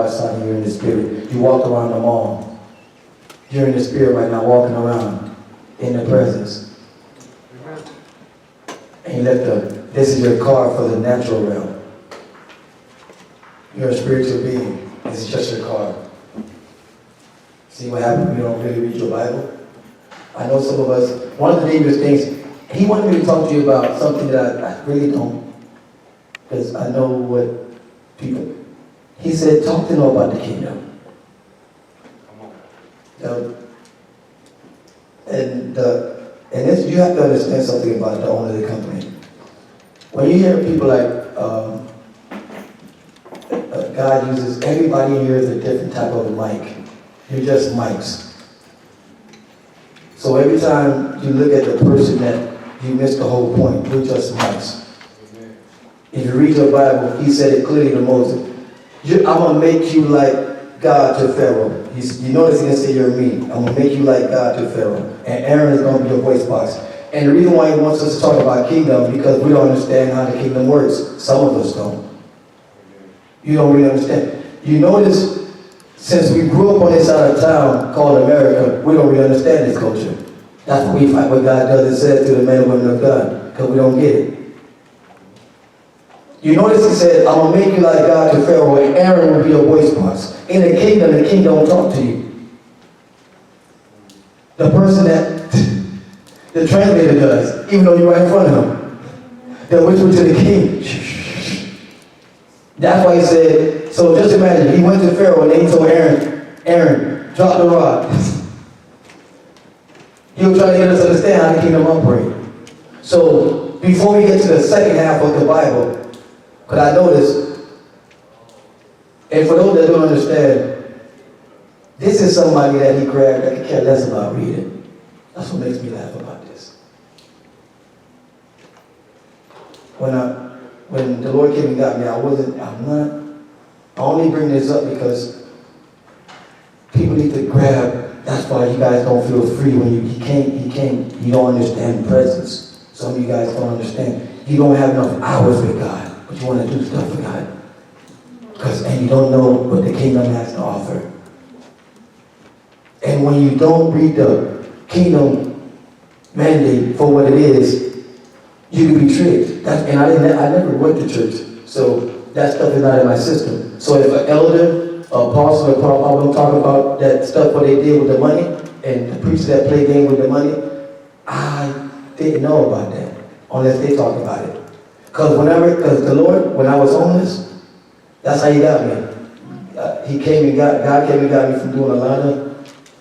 heart side and you're in the spirit. You walk around the mall. You're in the spirit right now, walking around in the presence. And you left this is your car for the natural realm. You're a spiritual being. This is just your car. See what happens when you don't really read your Bible? I know some of us, one of the dangerous things, he wanted me to talk to you about something that I really don't, because I know what people, he said, talk to them about the kingdom. And this, you have to understand something about the owner of the company. When you hear people like, God uses, everybody here is a different type of mic. You're just mics. So every time you look at the person that you miss the whole point, you're just mics. If you read your Bible, he said it clearly to Moses. I'm going to make you like God to Pharaoh. You notice he didn't say you're me. I'm going to make you like God to Pharaoh. And Aaron is going to be your voice box. And the reason why he wants us to talk about kingdom, because we don't understand how the kingdom works. Some of us don't. You don't really understand. You notice, since we grew up on this side of town called America, we don't really understand this culture. That's what we fight what God does and says to the men and women of God, because we don't get it. You notice he said, I'm going to make you like God to Pharaoh, and Aaron will be your voice box. In the king don't talk to you. The person that the translator does, even though you're right in front of him. They'll whisper to the king. That's why he said, so just imagine, he went to Pharaoh and then he told Aaron, drop the rod. He was trying to get us to understand how the kingdom operates. So before we get to the second half of the Bible, because I noticed, and for those that don't understand, this is somebody that he grabbed that could care less about reading. That's what makes me laugh about this. When the Lord came and got me, I only bring this up because people need to grab. That's why you guys don't feel free when you don't understand presence. Some of you guys don't understand. You don't have enough hours with God, but you want to do stuff with God. And you don't know what the kingdom has to offer. And when you don't read the kingdom mandate for what it is, you can be tricked. And I never went to church, so that stuff is not in my system. So if an elder, apostle, or prophet talk about that stuff what they did with the money, and the preacher that played game with the money, I didn't know about that unless they talked about it. Because the Lord, when I was homeless, that's how he got me. God came and got me from doing a lot of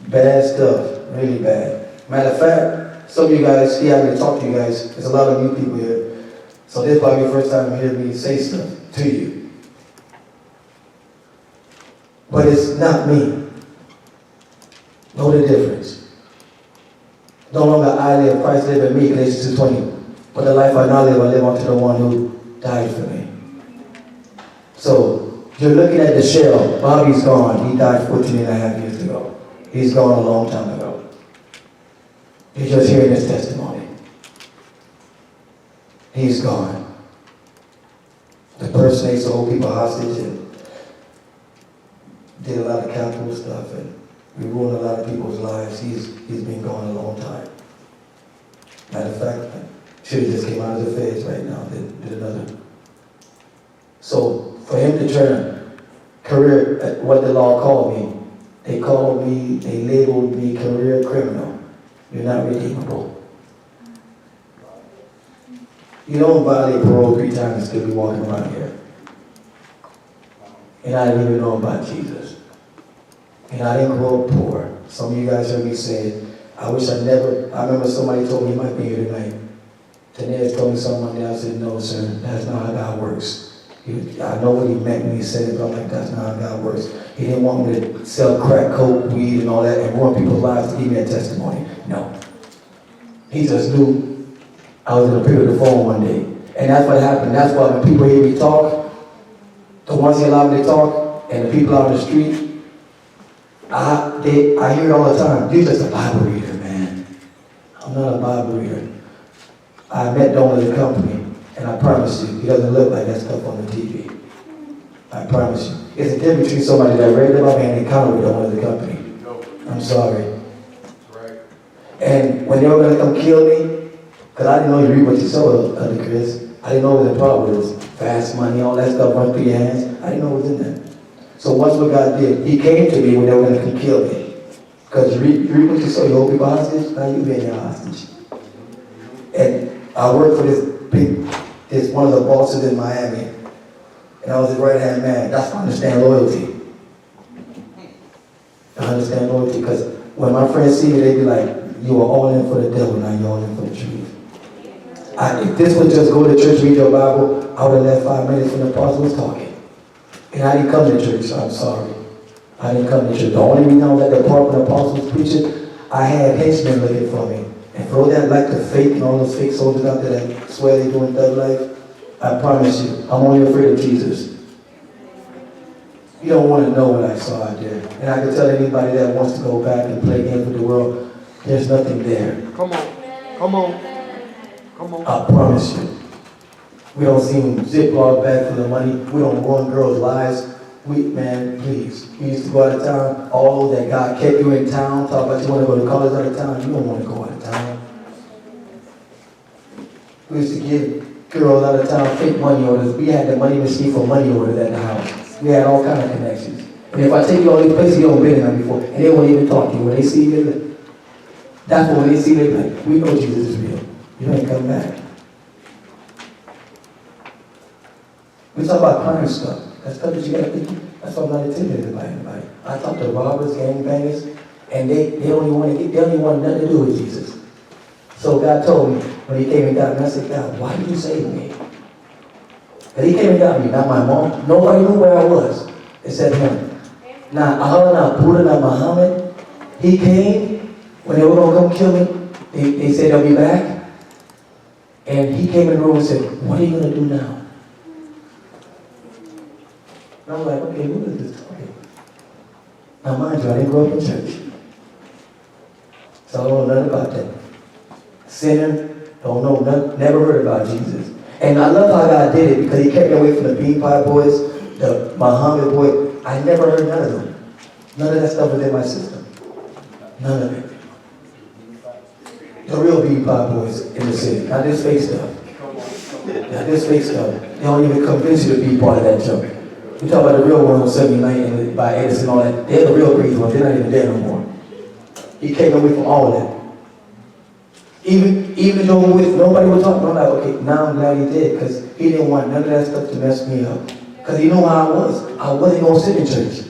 bad stuff, really bad. Matter of fact, some of you guys, he had me to talk to you guys. There's a lot of new people here. So this is probably the first time you hear me say stuff to you. But it's not me. Know the difference. No longer I live, Christ live in me, Galatians 2:20. But the life I now live, I live unto the one who died for me. So you're looking at the shell. Bobby's gone. He died 14 and a half years ago. He's gone a long time ago. You're just hearing his testimony. He's gone. The person that used to hold people hostage and did a lot of capital stuff and we ruined a lot of people's lives. He's been gone a long time. Matter of fact, should have just came out of the feds right now. Did another. So for him to turn career at what the law called me, they labeled me career criminal. You're not redeemable. You don't violate parole 3 times and still be walking around here. And I didn't even know about Jesus. And I didn't grow up poor. Some of you guys heard me say, I remember somebody told me he might be here tonight. Tanez told me something one day. I said, no, sir, that's not how God works. I know what he meant when he said it, but I'm like, that's not how God works. He didn't want me to sell crack, coke, weed, and all that, and ruin people's lives to give me a testimony. No. He just knew I was going to pick up the phone one day. And that's what happened. That's why when people hear me talk, the ones he allowed me to talk, and the people out on the street, I hear it all the time. You're just a Bible reader, man. I'm not a Bible reader. I met the owner of the company, and I promise you, he doesn't look like that stuff on the TV. I promise you. It's a difference between somebody that read the Bible and encountered with one of the company. I'm sorry. And when they were going to come kill me, because I didn't know you read what you saw, Elder Chris. I didn't know it was in Proverbs. Fast money, all that stuff run through your hands. I didn't know it was in there. So watch what God did. He came to me when they were going to come kill me. Because you read what you saw, you hold people hostage, now you being your hostage. And I worked for this one of the bosses in Miami. And I was his right-hand man. That's why I understand loyalty. I understand loyalty because when my friends see me, they be like, you are all in for the devil, now you're all in for the truth. If this was just go to church, read your Bible, I would have left 5 minutes when the pastor was talking. And I didn't come to church, so I'm sorry. I didn't come to church. The only reason I was at the park when the apostle was preaching, I had henchmen looking for me. And for all that like the fake and all those fake soldiers out there that swear they're doing thug life, I promise you, I'm only afraid of Jesus. You don't want to know what I saw out there. And I can tell anybody that wants to go back and play games with the world, there's nothing there. Come on. Come on. Come on. I promise you. We don't see them Ziploc bag for the money. We don't ruin girls' lives. Man, please. We used to go out of town. All those that God kept you in town, talk about you want to go to college out of town. You don't want to go out of town. We used to give girls out of town fake money orders. We had the money machine for money orders at the house. We had all kind of connections. And if I take you all these places you don't been in them before, and they won't even talk to you. When they see you, that's when they see you, they're like, we know Jesus is real. You ain't come back. We talk about crime stuff. That's stuff that you got to think. That's why I'm not intimidated by anybody. I talk to robbers, gangbangers, and they don't even want nothing to do with Jesus. So God told me when He came and got me, I said, God, why did you save me? And He came and got me, not my mom. Nobody knew where I was except Him. Now Allah, now Buddha, now Muhammad, He came when they were going to come kill me. They said they'll be back. And He came in the room and said, what are you going to do now? And I'm like, okay, who is this talking? Now mind you, I didn't grow up in church. So I don't know nothing about that. Sinner, don't know nothing, never heard about Jesus. And I love how God did it because He kept me away from the Bean Pie boys, the Muhammad boy. I never heard none of them. None of that stuff was in my system. None of it. The real Bean Pie boys in the city, not this fake stuff. Not this fake stuff. They don't even convince you to be part of that junk. We talk about the real one on 79 and by Edison and all that. They're the real great ones. They're not even there no more. He came away from all of that. Even though with nobody was talking, I'm like, okay, now I'm glad He did because He didn't want none of that stuff to mess me up. Because He knew how I was. I wasn't going to sit in church.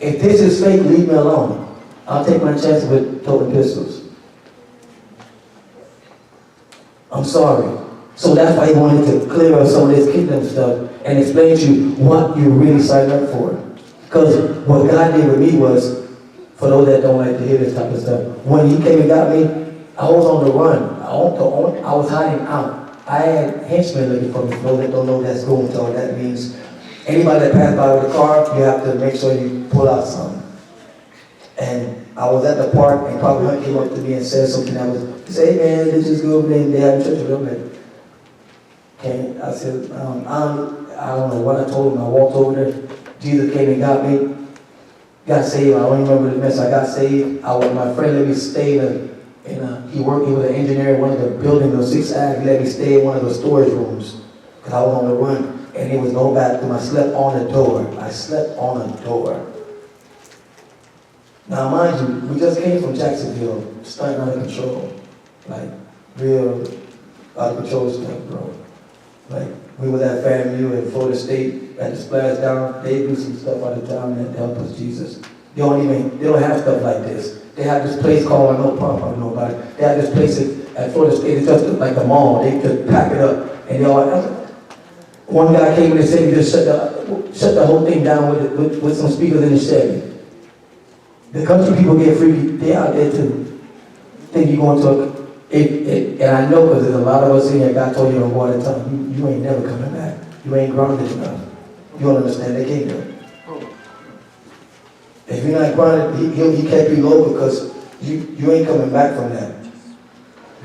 If this is fake, leave me alone. I'll take my chances with toting pistols. I'm sorry. So that's why He wanted to clear up some of this kingdom stuff and explain to you what you really signed up for. Because what God did with me was, for those that don't like to hear this type of stuff, when He came and got me, I was on the run. I was hiding out. I had henchmen looking for me. For those that don't know what that's going to, that means anybody that passed by with a car, you have to make sure you pull out something. And I was at the park and Prophet Hunt came up to me and said something that was, he said, hey man, this is good, man. They have church with them. And I said, I don't know what I told him. I walked over there. Jesus came and got me. Got saved. I don't even remember the mess. I got saved. My friend let me stay he was an engineer in one of the buildings on 6th Ave. He let me stay in one of the storage rooms because I was on the run. And there was no bathroom. I slept on the door. I slept on a door. Now, mind you, we just came from Jacksonville, starting out of control. Like, real out of control stuff, bro. Like, we was at FAMU in Florida State at the Splashdown. They do some stuff out of town that help us, Jesus. They don't have stuff like this. They have this place called, I know probably know about it. They have this place at Florida State, it's just like a mall. They could pack it up. And they all, one guy came in and said he just shut the whole thing down with some speakers in the Chevy. The country people get freaky, they out there too. Think you're going to and I know because there's a lot of us in here, God told you to go out of time. You ain't never coming back. You ain't grounded enough. You don't understand the kingdom. If you're not grounded, he kept you low because you ain't coming back from that.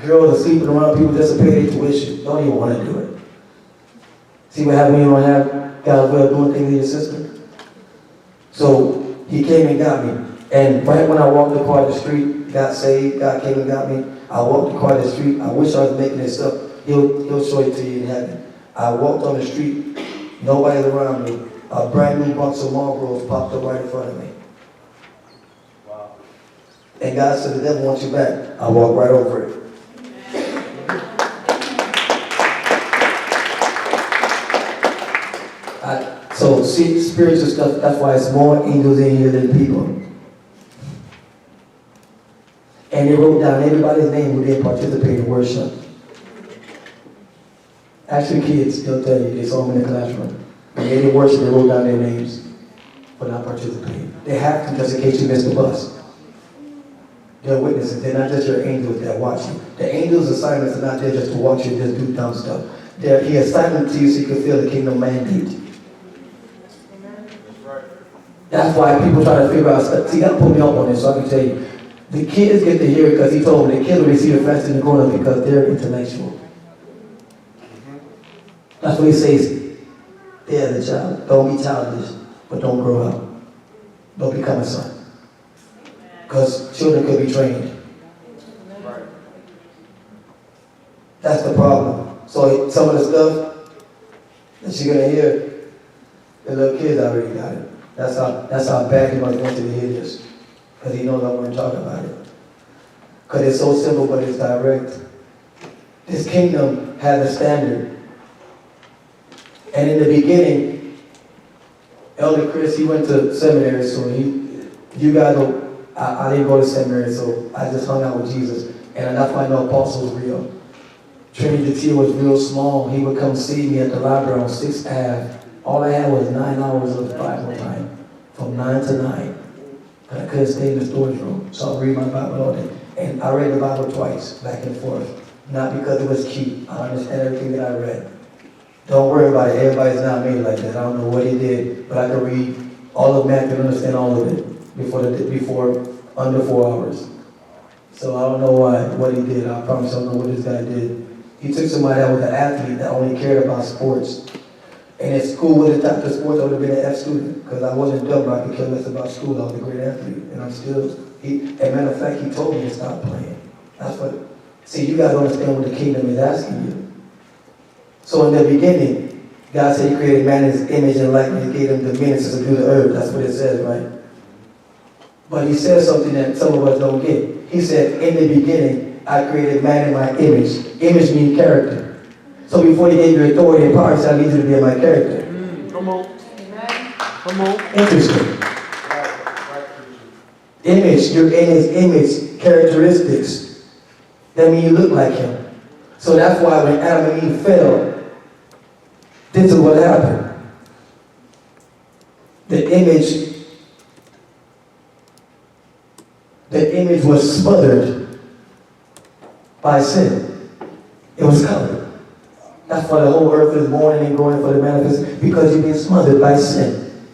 Girls are sleeping around, people just pay their tuition. Don't even want to do it. See what happens when you don't have God's way of doing things in your system? So he came and got me. And right when I walked across the street, got saved, God came and got me. I walked across the street. I wish I was making this up. He'll show it to you in heaven. I walked on the street, nobody's around me. A brand new box of Marlboros popped up right in front of me. Wow. And God said, the devil wants you back. I walked right over it. So see, spiritual stuff, that's why it's more angels in here than people. And they wrote down everybody's name who didn't participate in worship. Actually, kids, they'll tell you, they saw them in the classroom. When they didn't worship, they wrote down their names for not participating. They have to, just in case you missed the bus. They're witnesses. They're not just your angels that watch you. The angels' assignments are not there just to watch you and just do dumb stuff. He assigned them to you so you can feel the kingdom mandate. That's why people try to figure out stuff. See, that put me up on this, so I can tell you. The kids get to hear it because he told me the kids will receive it faster than grown up because they're intellectual. That's what he says. They're the child. Don't be childish, but don't grow up. Don't become a son. Because children could be trained. That's the problem. So some of the stuff that you're going to hear, the little kids already got it. That's how bad he must want you to hear this. Because he knows I want to talk about it. Because it's so simple, but it's direct. This kingdom has a standard. And in the beginning, Elder Chris, he went to seminary, so you guys know, I didn't go to seminary, so I just hung out with Jesus. And that's why I know Apostle was real. Trinity T was real small. He would come see me at the library on 6th Ave. All I had was 9 hours of Bible time, from 9 to 9. But I couldn't stay in the storage room, so I read my Bible all day. And I read the Bible twice, back and forth. Not because it was cute. I understand everything that I read. Don't worry about it. Everybody's not made like that. I don't know what he did, but I could read all of Matthew and understand all of it before under 4 hours. So I don't know what he did. I promise I don't know what this guy did. He took somebody that was an athlete that only cared about sports. And if school would have taught the sports, I would have been an F student. Because I wasn't dumb, I could care less about school. I was a great athlete. And I'm still, as a matter of fact, he told me to stop playing. That's what, see, you guys understand what the kingdom is asking you. So in the beginning, God said he created man in his image and likeness. He gave him dominion to subdue the earth. That's what it says, right? But he said something that some of us don't get. He said, in the beginning, I created man in my image. Image means character. So before he gave you authority and power, he said, I need you to be in my character. Come on. Come on. Interesting. Image, you're in his image, characteristics. That means you look like him. So that's why when Adam and Eve fell, this is what happened. The image was smothered by sin. It was covered. That's why the whole earth is mourning and growing for the manifestation, because you've been smothered by sin.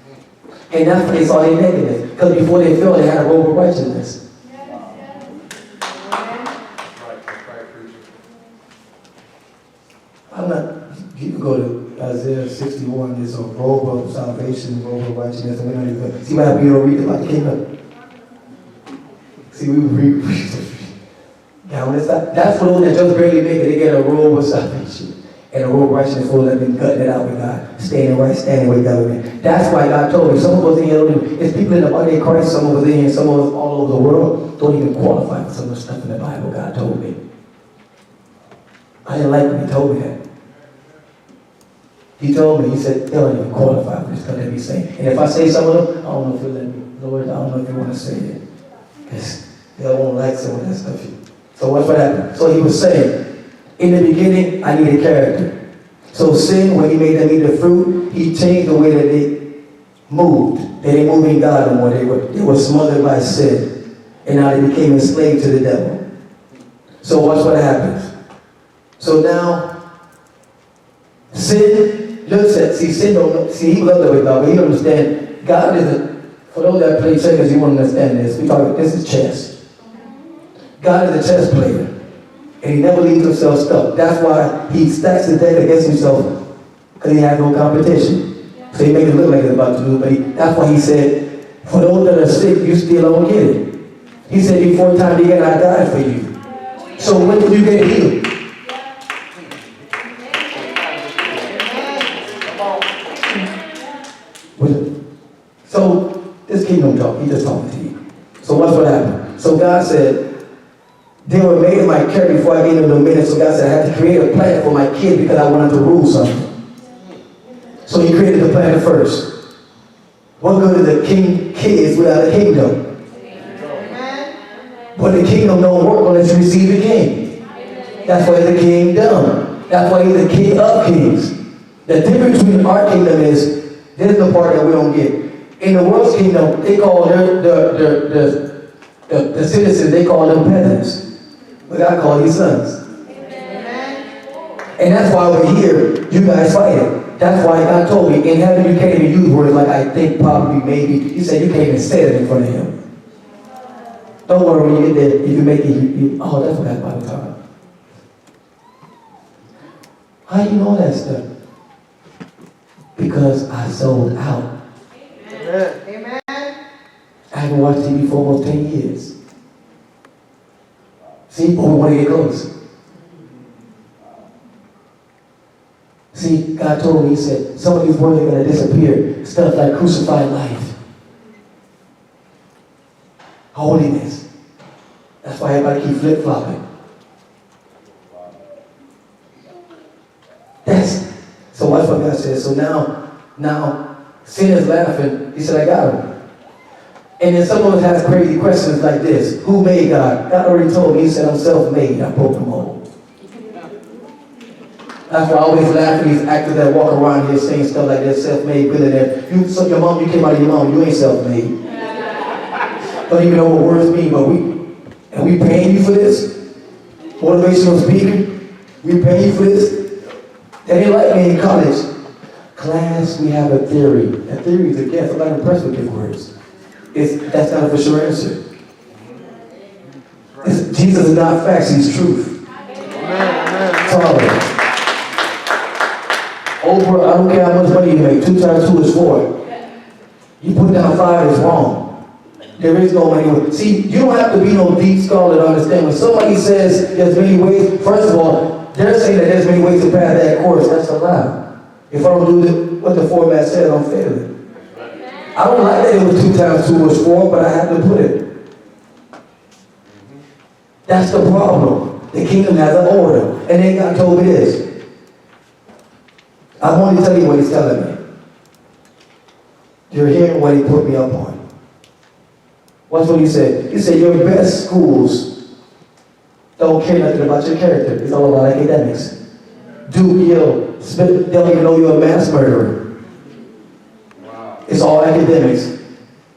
And that's when they saw their nakedness. Because before they fell, they had a robe of righteousness. You can go to Isaiah 61, there's a robe of salvation, robe of righteousness. And we don't even, see what happened, you don't read about the kingdom. See, we read. Down this side. That's for those that just barely make it. They get a robe of salvation and a robe of righteousness for those that have been gutting it out with God, standing with God. That's why God told me. Some of us in here, it's people in the body of Christ, some of us in here, some of us all over the world don't even qualify for some of the stuff in the Bible God told me. I didn't like when he told me that. He told me, he said, they don't even qualify for this stuff that he's saying. And if I say some of them, I don't know if you'll let me. Lord, I don't know if you want to say it. Because they won't like some of that stuff. So what's what happened? So he was saying, in the beginning, I needed character. So sin, when he made them eat the fruit, he changed the way that they moved. They didn't move in God no more. They were smothered by sin. And now they became enslaved to the devil. So watch what happens. So now, sin looks at, sin don't know, he loves the way God, but he don't understand. God isn't, for those that play checkers, you won't understand this. This is chess. God is a chess player. And he never leaves himself stuck. That's why he stacks the deck against himself. Because he has no competition. So he makes it look like he's about to lose. But that's why he said, For those that are sick, you still don't get it. He said before time began, I died for you. So when did you get healed? So this kingdom talk, he just talking to you. So what's what happened? So God said, they were made in my care before I gave them dominion. So God said, I had to create a planet for my kid because I wanted to rule something. So he created the planet first. What good is a king kids without a kingdom? But the kingdom don't work unless you receive the king. That's why he's a kingdom. That's why he's the king of kings. The difference between our kingdom is, this is the part that we don't get. In the world's kingdom, they call the citizens, they call them peasants. But God called you sons. And that's why we're here, you guys fighting. That's why God told me, in heaven you can't even use words like I think, probably, maybe. He said you can't even say it in front of him. Don't worry when you get there, if you make it, oh, that's what that Bible taught. How do you know that stuff? Because I sold out. Amen. I haven't watched TV for almost 10 years. See, but we want to get close. See, God told me, he said, some of these words are going to disappear. Stuff like crucified life. Holiness. That's why everybody keep flip-flopping. So what's what God says? So now, sin is laughing. He said, I got him. And then some of us have crazy questions like this. Who made God? God already told me. He said, I'm self-made. I broke the mold. That's why I always laugh at these actors that walk around here saying stuff like they're self-made billionaire. So your mom, you came out of your mom, you ain't self-made. Don't even know what words mean, but we paying you for this? Motivational speaker? We paying you for this? They didn't like me in college. Class, we have a theory. A theory is a guess. I'm not impressed with big words. That's not a for sure answer. Jesus is not facts, he's truth. Tolerance. Oprah, I don't care how much money you make. 2 times 2 is 4. You put down 5 is wrong. There is no money. See, you don't have to be no deep scholar to understand. When somebody says there's many ways, first of all, they're saying that there's many ways to pass that course. That's a lie. If I don't do what the format says, I'm failing. I don't like that it was 2 times 2 was 4, but I have to put it. That's the problem. The kingdom has an order. And then God told me this. I want to tell you what he's telling me. You're hearing what he put me up on. What's what he said? He said your best schools don't care nothing about your character. It's all about academics. Duke, Yale, they don't even know you're a mass murderer. Wow. It's all academics.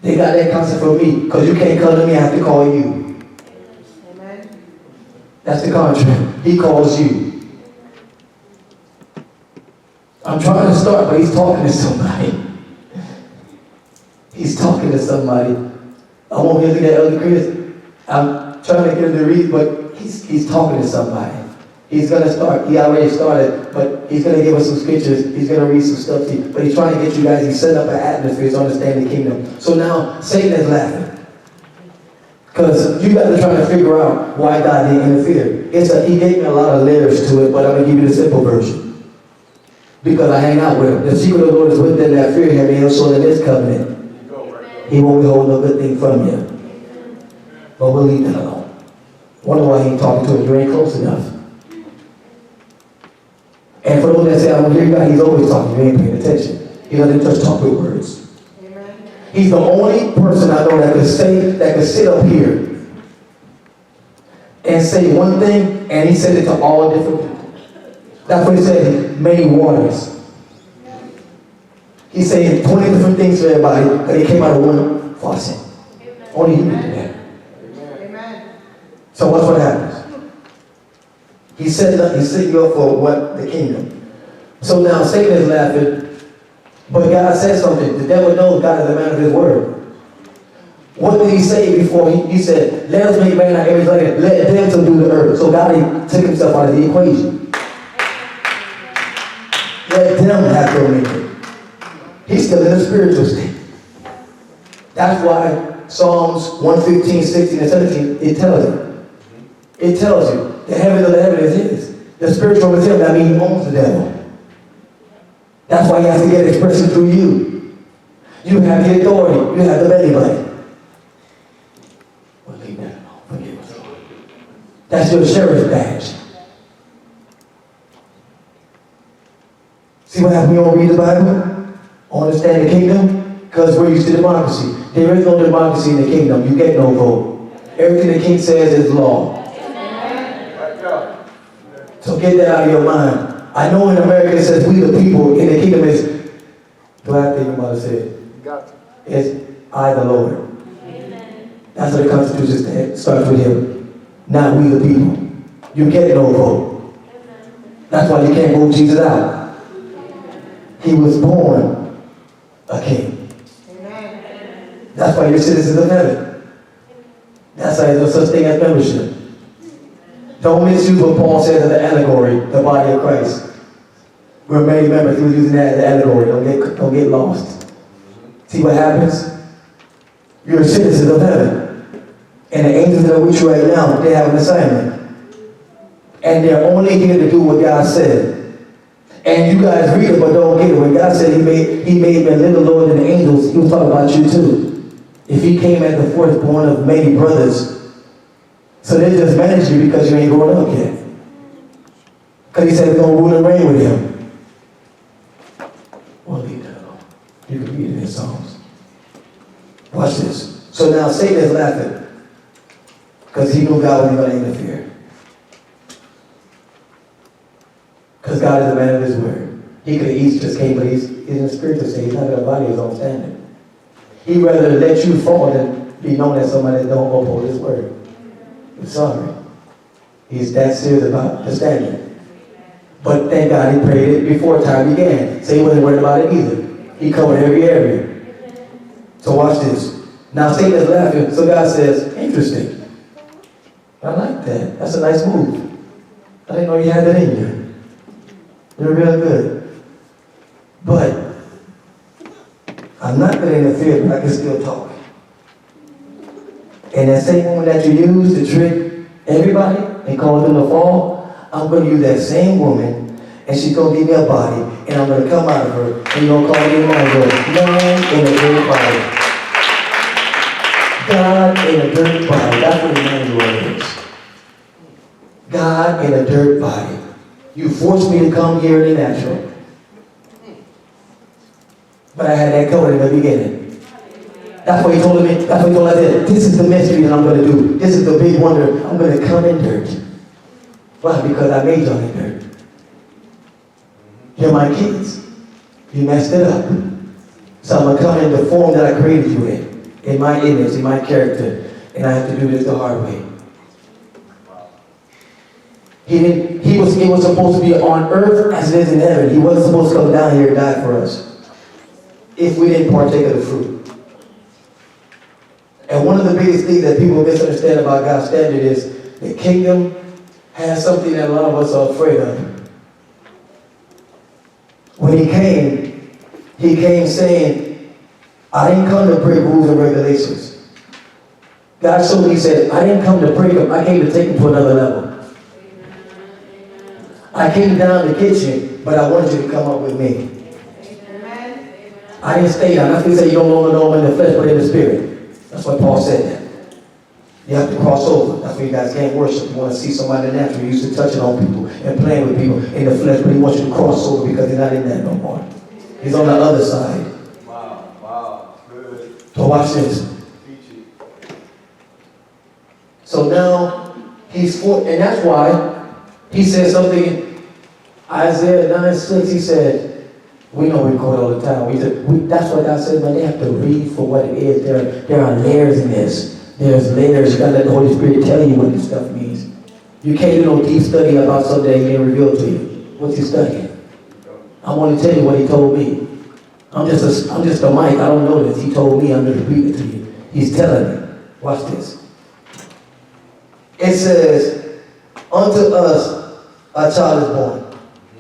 They got that concept for me. Because you can't come to me, I have to call you. Amen. That's the contract. He calls you. I'm trying to start, but he's talking to somebody. He's talking to somebody. I won't get to that Elder Chris. I'm trying to get him to read, but he's talking to somebody. He's going to start. He already started, but he's going to give us some scriptures. He's going to read some stuff to you. But he's trying to get you guys, he's setting up an atmosphere to understand the kingdom. So now, Satan is laughing. Because you guys are trying to figure out why God didn't interfere. He gave me a lot of layers to it, but I'm going to give you the simple version. Because I hang out with him. The secret of the Lord is with them that fear him, and he'll show them his covenant. He won't withhold no good thing from you. But we'll leave that alone. Wonder why he ain't talking to him. You ain't close enough. And for those that say, I don't hear God, he's always talking. You ain't paying attention. He doesn't just talk with words. Amen. He's the only person I know that could sit up here and say one thing, and he said it to all different people. That's what he said, many waters. He's saying 20 different things to everybody, but he came out of one faucet. Only he can do that. Amen. So what's what happens? He set you up for what? The kingdom. So now Satan is laughing, but God said something. The devil knows God is a man of his word. What did he say before? He said, let us make man in our image like it. Let them subdue the earth. So God took himself out of the equation. Let them have dominion. He's still in a spiritual state. That's why Psalms 115, 16, and 17, it tells you. It tells you the heaven of the heaven is his. The spiritual is him. That means he owns the devil. That's why he has to get expression through you. You have the authority. You have the belly button. Well, leave that alone. Forgive us, Lord. That's your sheriff's badge. See what happens when you don't read the Bible? Understand the kingdom? Because we're used to democracy. There is no democracy in the kingdom. You get no vote. Everything the king says is law. So get that out of your mind. I know in America it says we the people. In the kingdom is, do I have to think about it? Say it's I the Lord. Amen. That's what the Constitution says. Starts with him. Not we the people. You get no vote. That's why you can't vote Jesus out. He was born a king. Amen. That's why you're citizens of heaven. That's why there's no such thing as membership. Don't misuse what Paul says as an allegory, the body of Christ. We're many members who are using that as an allegory. Don't get lost. See what happens? You're citizens of heaven. And the angels that are with you right now, they have an assignment. And they're only here to do what God said. And you guys read it, but don't get it. When God said he made me little lower than the angels, he was talking about you too. If he came as the firstborn of many brothers, so they just managed you because you ain't grown up yet. Because he said we're going to rule and reign with him. Well, leave that alone. You can read it in Psalms. Watch this. So now Satan is laughing because he knew God wasn't going to interfere. Because God is a man of his word. He could have easily just came, but he's in the spiritual state. He's not going to violate his own standard. He'd rather let you fall than be known as somebody that don't uphold his word. I'm sorry. He's that serious about the standard. But thank God he prayed it before time began. So he wasn't worried about it either. He covered every area. So watch this. Now Satan is laughing. So God says, interesting. I like that. That's a nice move. I didn't know you had that in you. You're real good. But I'm not going to interfere, but I can still talk. And that same woman that you use to trick everybody and cause them to fall, I'm going to use that same woman, and she's going to give me a body, and I'm going to come out of her, and you're going to call me Emmanuel, man in a dirt body. God in a dirt body. That's what Emmanuel is. God in a dirt body. You forced me to come here in the natural. But I had that covered in the beginning. That's what he told me. That's what he told us. This is the mystery that I'm going to do. This is the big wonder. I'm going to come in dirt. Why? Because I made y'all in dirt. You're my kids. You messed it up. So I'm going to come in the form that I created you in my image, in my character. And I have to do this the hard way. He was supposed to be on earth as it is in heaven. He wasn't supposed to come down here and die for us if we didn't partake of the fruit. And one of the biggest things that people misunderstand about God's standard is the kingdom has something that a lot of us are afraid of. When he came saying, I didn't come to break rules and regulations. God showed me, he said, I didn't come to break them. I came to take them to another level. I came down to get you, but I wanted you to come up with me. Amen. I didn't stay down. That's what he said, you don't longer know in the flesh, but in the spirit. That's what Paul said that. You have to cross over. That's why you guys can't worship. You want to see somebody natural. You used to touching on people and playing with people in the flesh, but he wants you to cross over because he's not in that no more. He's on the other side. Wow. Good. So watch this. So now he's for, and that's why he said something in Isaiah 9:6. He said, we know we quote all the time. That's what God said, man, they have to read for what it is. There are layers in this. There's layers. You got to let the Holy Spirit tell you what this stuff means. You can't do no deep study about something that he didn't reveal to you. What's he studying? I want to tell you what he told me. I'm just a mic. I don't know this. He told me. I'm just repeating it to you. He's telling me. Watch this. It says, unto us a child is born.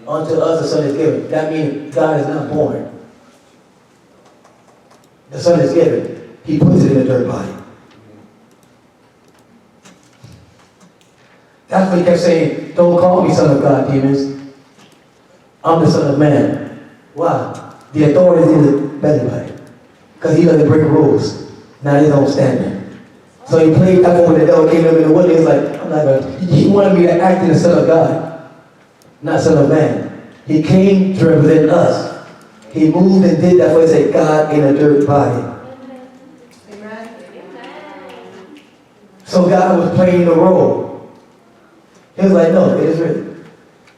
Unto us a son is given. That means God is not born. The son is given. he puts it in a dirt body. That's what he kept saying, don't call me son of God, demons. I'm the son of man. Why? The authority is in the belly button. Because he doesn't break rules. Not his own standard. So he played that when the devil came up in the wilderness, he's like, I'm not gonna, he wanted me to act in the son of God, not son of man. He came to represent us. He moved and did that way, said God in a dirt body. Amen. So God was playing the role. He was like, no, it is written.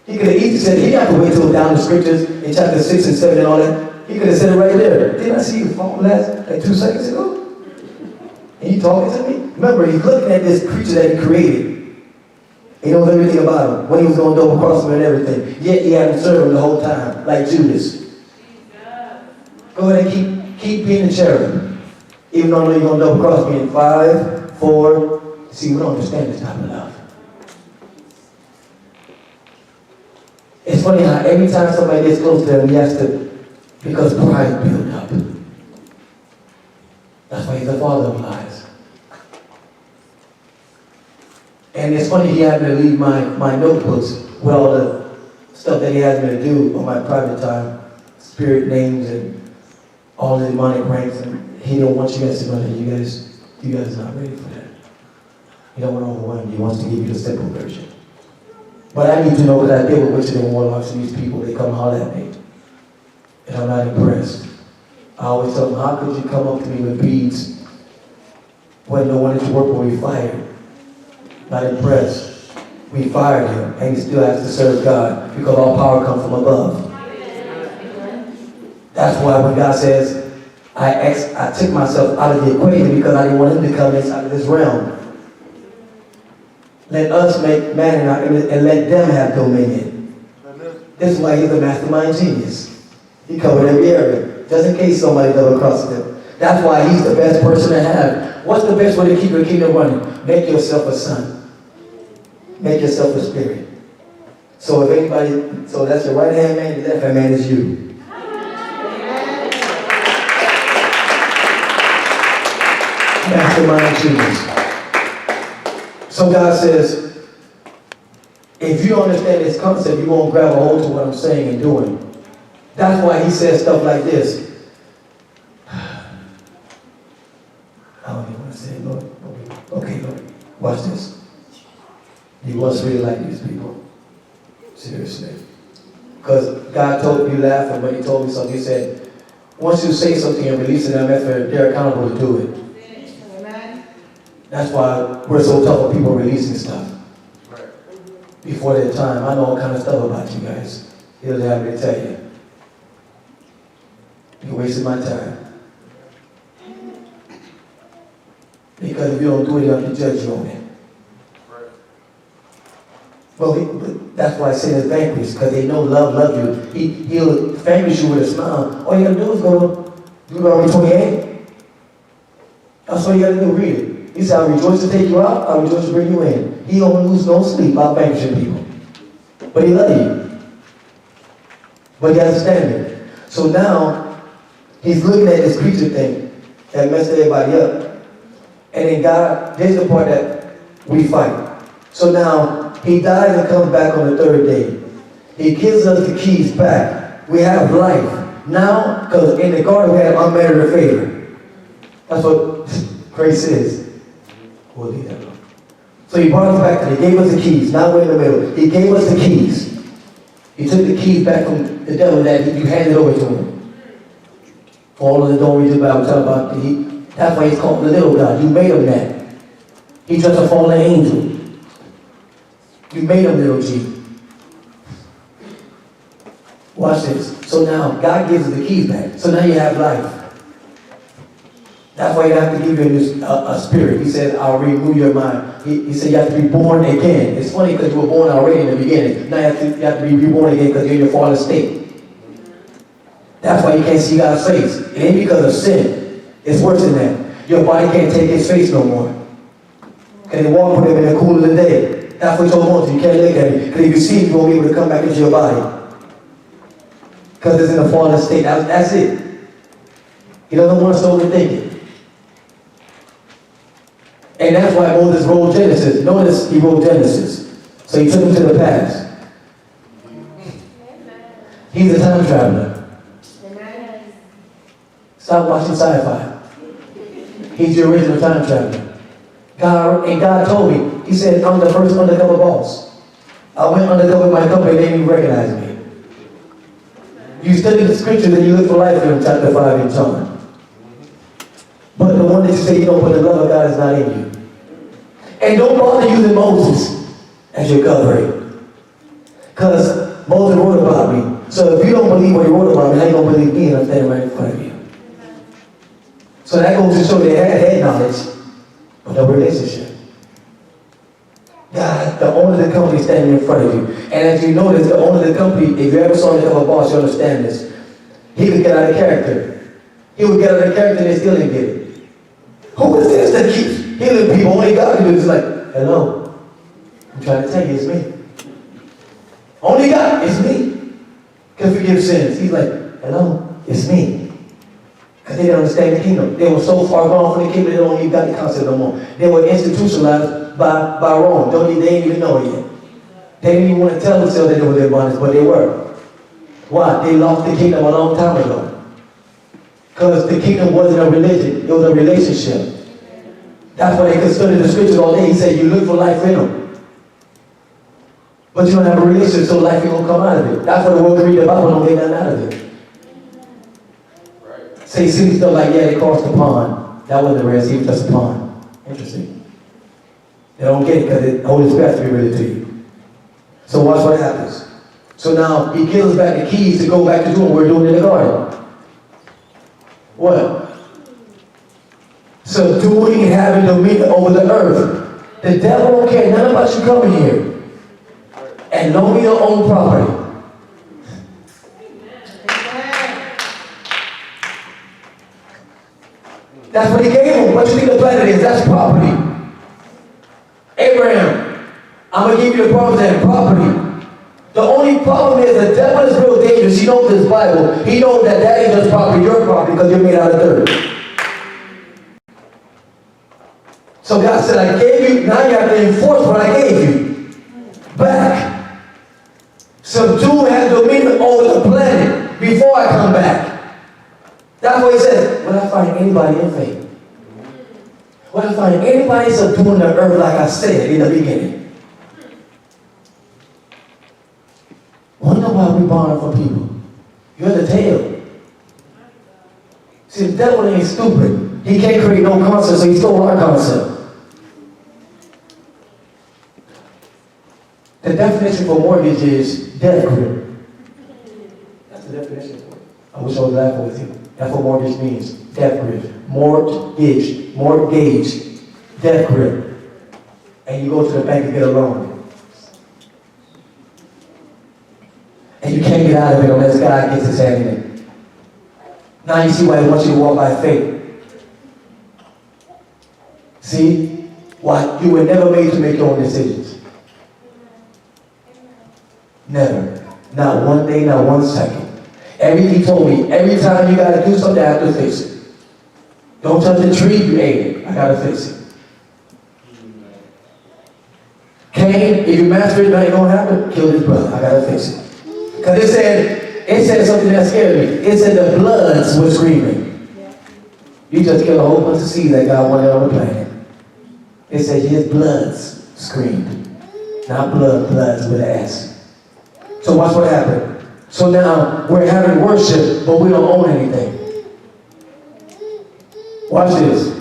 He could have easily said, he didn't have to wait till down the scriptures in chapter 6 and 7 and all that. He could have said it right there. Didn't I see your phone last, like 2 seconds ago? And you talking to me? Remember, he's looking at this creature that he created. He knows everything about him. When he was going to double cross him and everything. Yet he hadn't served him the whole time, like Judas. Go ahead and keep being a cherub. Even though I know you're going to double cross me in 5, 4. See, we don't understand this type of love. It's funny how every time somebody gets close to them, he has to, because pride builds up. That's why he's the father of lies. And it's funny he had me to leave my notebooks with all the stuff that he has me to do on my private time, spirit names and all the demonic ranks, and he don't want you guys to know that you guys are not ready for that. He don't want to overwhelm you. He wants to give you the simple version. But I need to know that I deal with witches and warlocks and these people, they come holler at me. And I'm not impressed. I always tell them, how could you come up to me with beads when no one is to work when we fired? Not impressed. We fired him, and he still has to serve God because all power comes from above. That's why when God says, I took myself out of the equation because I didn't want him to come inside of this realm. Let us make man in our image and let them have dominion. This is why he's a mastermind genius. He covered every area, just in case somebody double crosses him. That's why he's the best person to have. What's the best way to keep your kingdom running? Make yourself a son. Make yourself a spirit. So if anybody, so that's your right hand man, your left hand man is you. Mastermind genius. So God says, if you understand this concept, you won't grab a hold to what I'm saying and doing. That's why he says stuff like this. I don't even want to say it, Lord. Okay, Lord, watch this. He was really like these people. Seriously. Because God told you laughing when he told me something. He said, once you say something and release it in that method, they're accountable to do it. That's why we're so tough on people releasing stuff before their time. I know all kind of stuff about you guys. He doesn't have me to tell you. You're wasting my time. Because if you don't do it, you have to judge you on it. But that's why sin is vanquished, because they know love loves you. He'll vanquish you with a smile. All you gotta do is go to Deuteronomy 28. That's all you gotta do, read it. He said, I'll rejoice to take you out, I'll rejoice to bring you in. He don't lose no sleep about vanquishing people. But he loves you. But he has a standard. So now, he's looking at this creature thing that messed everybody up. And then God, here's the part that we fight. So now, he dies and comes back on the third day. He gives us the keys back. We have life. Now, because in the garden we had unmerited favor. That's what grace is. We'll leave that alone. So he brought us back to, he gave us the keys. Now we're in the middle. He gave us the keys. He took the keys back from the devil that you handed over to him. For all of the don't read the Bible, talk about that's why he's called the little God. You made him that. He's just a fallen angel. You made him little G. Watch this. So now God gives us the keys back. So now you have life. That's why you have to give you a spirit. He said, I'll renew your mind. He said you have to be born again. It's funny because you were born already in the beginning. Now you have to be reborn again because you're in your fallen state. That's why you can't see God's face. It ain't because of sin. It's worse than that. Your body can't take his face no more. Because they walk with him in the cool of the day. That's what he told Moses. You can't look at me. Because if you see him, you won't be able to come back into your body. Because it's in a fallen state. That's it. He doesn't want us to overthink it. And that's why Moses wrote Genesis. Notice he wrote Genesis. So he took him to the past. He's a time traveler. Amen. Stop watching sci-fi. He's the original time traveler. God told me, he said, I'm the first undercover boss. I went undercover in my company, they didn't even recognize me. You study the scriptures and you look for life in chapter 5 in John. But the one that you say you don't put the love of God is not in you. And don't bother using Moses as your covering. Because Moses wrote about me. So if you don't believe what he wrote about me, how you going to believe me and I'm standing right in front of you? So that goes to show they had head knowledge, but no relationship. God, the owner of the company standing in front of you. And as you notice, the owner of the company, if you ever saw him become a boss, you understand this. He would get out of character. He would get out of character and they still didn't get it. Who is this that keeps healing people? Only God can do this. Like, hello. I'm trying to tell you, it's me. Only God, it's me. Can forgive sins. He's like, hello, it's me. Because they didn't understand the kingdom. They were so far gone from the kingdom, they don't even got the concept no more. They were institutionalized by Rome. They didn't even know it yet. They didn't even want to tell themselves they knew their bondage, but they were. Why? They lost the kingdom a long time ago. Because the kingdom wasn't a religion, it was a relationship. That's why they could study the scriptures all day. He said, you look for life in them. But you don't have a relationship, so life ain't going to come out of it. That's why the world read the Bible don't get nothing out of it. Right. Say, see stuff like, yeah, they crossed the pond. That wasn't the Red Sea, it was just a pond. Interesting. They don't get it because the Holy Spirit has to be ready to you. So watch what happens. So now he gives us back the keys to go back to doing what we're doing in the garden. What? Subduing and having dominion over the earth. The devil don't care nothing about you coming here. And knowing your own property. That's what he gave him. What you think the planet is? That's property. Abraham, I'm going to give you the promise and property. The only problem is the devil is real dangerous. He knows this Bible. He knows that ain't just property, your property, because you're made out of dirt. So God said, I gave you, now you have to enforce what I gave you. Back. Subdue and have dominion over the planet before I come back. That's what he says. When I find anybody in faith. When I find anybody subduing the earth like I said in the beginning. Wonder why we borrow from people. You're the tail. See, the devil ain't stupid. He can't create no concept, so he stole our concept. The definition for mortgage is death grip. That's the definition for it. I wish I was laughing with you. That's what mortgage means. Death grip. Mortgage. Death grip. And you go to the bank and get a loan. And you can't get out of it unless God gets his hand in it. Now you see why he wants you to walk by faith. See? Why? You were never made to make your own decisions. Never. Not one day, not 1 second. He told me, every time you got to do something, I have to fix it. Don't touch the tree, you ate it. I got to fix it. Cain, if you master it, nothing going to happen, kill his brother. I got to fix it. Because it said something that scared me. It said the bloods were screaming. You just killed a whole bunch of seeds that God wanted on the planet. It said his bloods screamed. Not bloods with an S. So watch what happened. So now we're having worship, but we don't own anything. Watch this.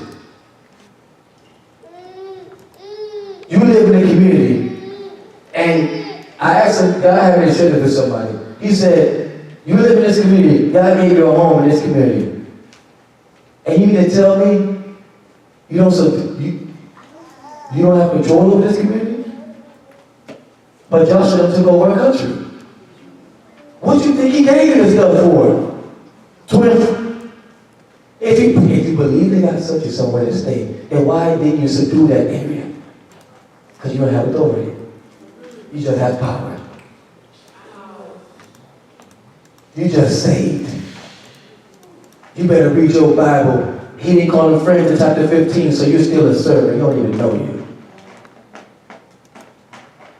You live in a community, and I asked him, God had me share with somebody. He said, you live in this community, God gave you a home in this community. And you mean to tell me you don't have control over this community? But Joshua took over a country. What do you think he gave you this stuff for? If you believe they got such and somewhere to stay, then why didn't you subdue that area? Because you don't have authority. You just have power. You just saved. You better read your Bible He didn't call them friends in chapter 15, so you're still a servant. He don't even know you.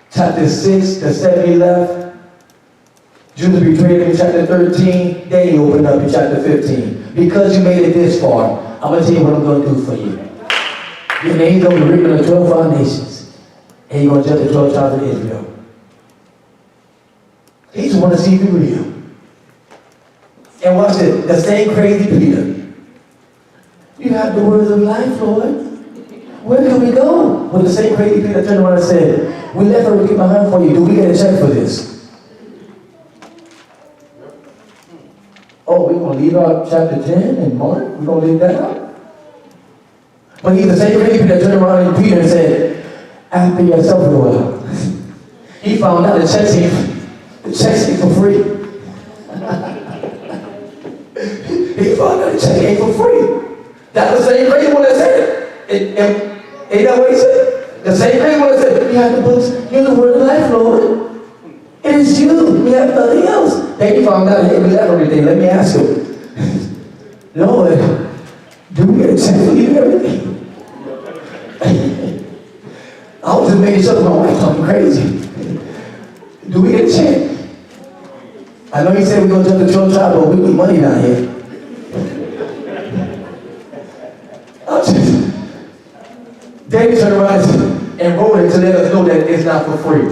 Chapter 6, the 70 left. Judas betrayed him in chapter 13. Then he opened up in chapter 15. Because you made it this far, I'm going to tell you what I'm going to do for you. Your name's going to be written on the 12 foundations. And you're going to judge the 12 tribes of Israel. He just wants to see if you're real. And watch it. The same crazy Peter. You have the words of life, Lord. Where can we go? Well, the same crazy Peter turned around and said, we left everything behind for you. Do we get a check for this? Oh, we're going to leave out chapter 10 and Mark? We're going to leave that out? But he's the same crazy Peter that turned around and Peter and said, after yourself for a while. He found out the checks ain't for free. He found out the check ain't for free. That's the same crazy one that said it. Ain't that what he said? The same crazy one that said, you have the books, you're the word of life, Lord. It is you. We have nothing else. Then he found out, hey, we left everything. Let me ask him. Lord, do we get a check for leaving everything? I was just making sure my wife talking crazy. Do we get a check? I know he said we're going to jump the 12 tribe, but we need money down here. David turned around and wrote it to let us know that it's not for free.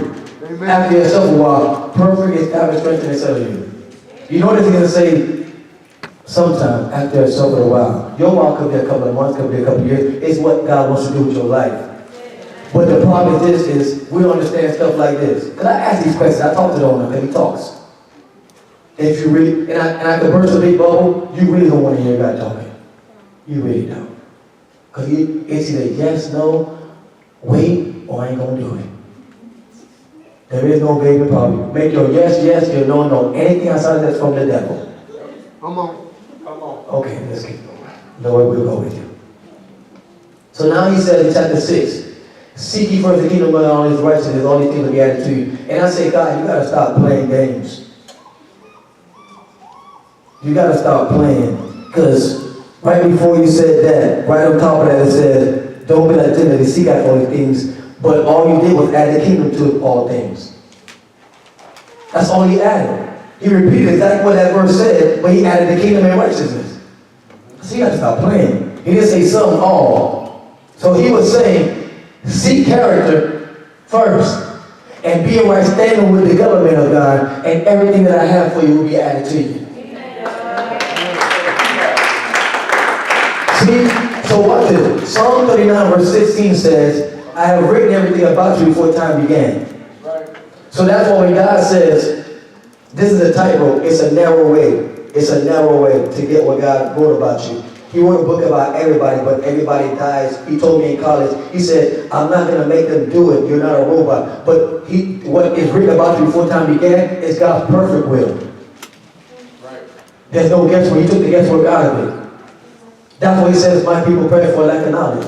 Amen. After yourself a while, perfect established strength inside of you. You notice he's going to say, sometime after yourself a while. Your while could be a couple of months, could be a couple of years. It's what God wants to do with your life. But the problem is this, is we don't understand stuff like this. Because I ask these questions, I talk to the owner, and he talks. If you really, and I could burst a big bubble, you really don't want to hear God talking. You really don't. Because it's either yes, no, wait, or I ain't going to do it. There is no baby problem. Make your yes, yes, your no, no. Anything outside of that's from the devil. Come on. Come on. Okay, let's keep going. Lord, we'll go with you. So now he says in chapter 6, seek ye first the kingdom of God and all his righteousness, all these things will be added to you. And I say, God, you got to stop playing games. You got to stop playing. Because right before you said that, right on top of that it said, don't be like Timothy, seek out all these things. But all you did was add the kingdom to all things. That's all he added. He repeated exactly what that verse said, but he added the kingdom and righteousness. So you got to stop playing. He didn't say some, all. So he was saying, seek character first, and be in right standing with the government of God, and everything that I have for you will be added to you. See, so watch it. Psalm 39 verse 16 says, I have written everything about you before time began. Right. So that's why when God says, this is a tightrope, it's a narrow way. It's a narrow way to get what God wrote about you. He wrote a book about everybody, but everybody dies. He told me in college, he said, I'm not going to make them do it. You're not a robot. But what is written about you before time began is God's perfect will. Right. There's no guesswork. He took the guesswork out of it. That's why he says, my people perish for lack of knowledge.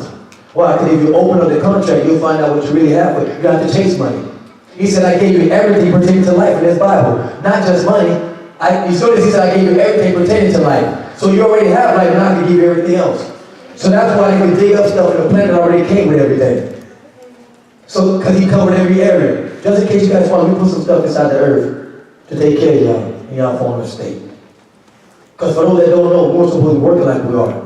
Why? Because if you open up the contract, you'll find out what you really have, but you have to chase money. He said, I gave you everything pertaining to life in this Bible. Not just money. He said, I gave you everything pertaining to life. So you already have life, now I can give you everything else. So that's why they can dig up stuff, and the planet already came with everything. So, because he covered every area. Just in case you guys want, we put some stuff inside the earth to take care of y'all in y'all former state. Because for those that don't know, we're supposed to be working like we are.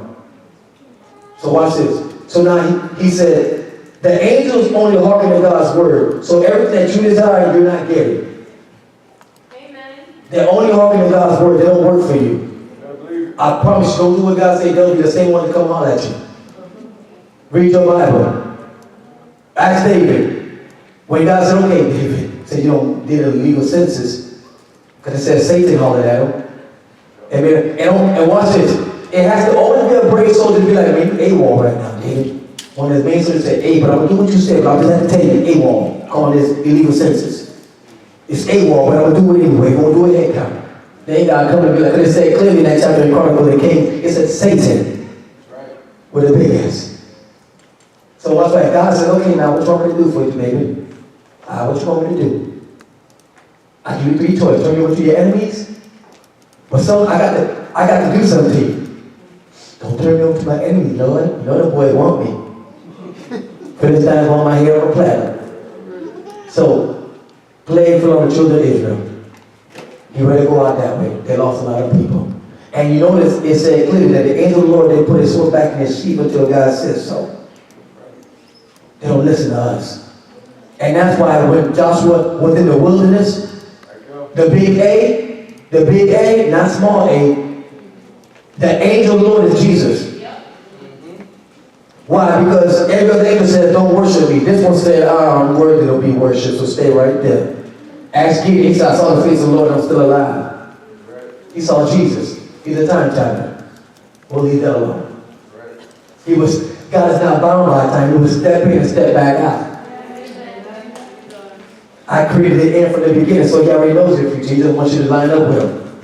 So watch this. So now he said, the angels only hearken to God's word. So everything that you desire, you're not getting. Amen. They're only hearken to God's word. They don't work for you. I promise you, don't do what God said. They'll be the same one to come holler at you. Read your Bible. Ask David. When God said, okay, David, said you don't did a legal census. Because it says Satan hollered at him. Amen. And watch this. It has to always be a brave soldier to be like, man, you AWOL right now, David. One of the main soldiers said, hey, but I'm going to do what you said, but I just have to tell you, AWOL. Calling this illegal census. It's AWOL, but I'm going to do it anyway. We're going to do it head count. Then God come and be like, because it said clearly in that chapter in Chronicles of the King, it said Satan. Right. With a big S. So what's right? God said, okay, now what you want me to do for you, baby? What you want me to do? I give you 3 choices. Turn you over to your enemies. But I got to do something to you. Don't turn me over to my enemy, Lord. You know the boy want me. Philistines want my hair on a platter. So, plague fell on the children of Israel. He ready to go out that way. They lost a lot of people. And you notice it said clearly that the angel of the Lord, they put his sword back in his sheath until God says so. They don't listen to us. And that's why when Joshua was in the wilderness, the big A, not small a, the angel of the Lord is Jesus. Why? Because every other angel said, don't worship me. This one said, I'm worthy to be worshipped, so stay right there. Ask Gideon, he said, I saw the face of the Lord, I'm still alive. He saw Jesus. He's a time traveler. We'll leave that alone. God is not bound by time. He was step in and step back out. I created the end from the beginning, so he already knows your future. He just wants you to line up with him.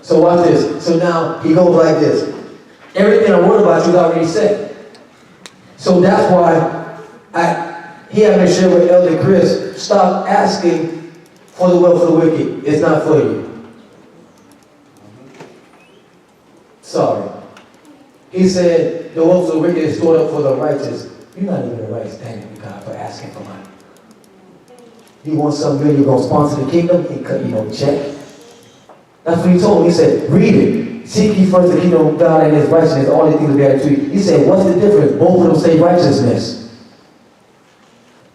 So watch this. So now he goes like this. Everything I wrote about you is already said. So that's why he had me share with Elder Chris, stop asking for the wealth of the wicked. It's not for you. Sorry. He said, the wealth of the wicked is stored up for the righteous. You're not even the right standing with God for asking for money. You want something good, you're going to sponsor the kingdom, he cut you no check. That's what he told me. He said, read it. Seek ye first the kingdom of God and his righteousness, all these things will be added to you. He said, what's the difference? Both of them say righteousness.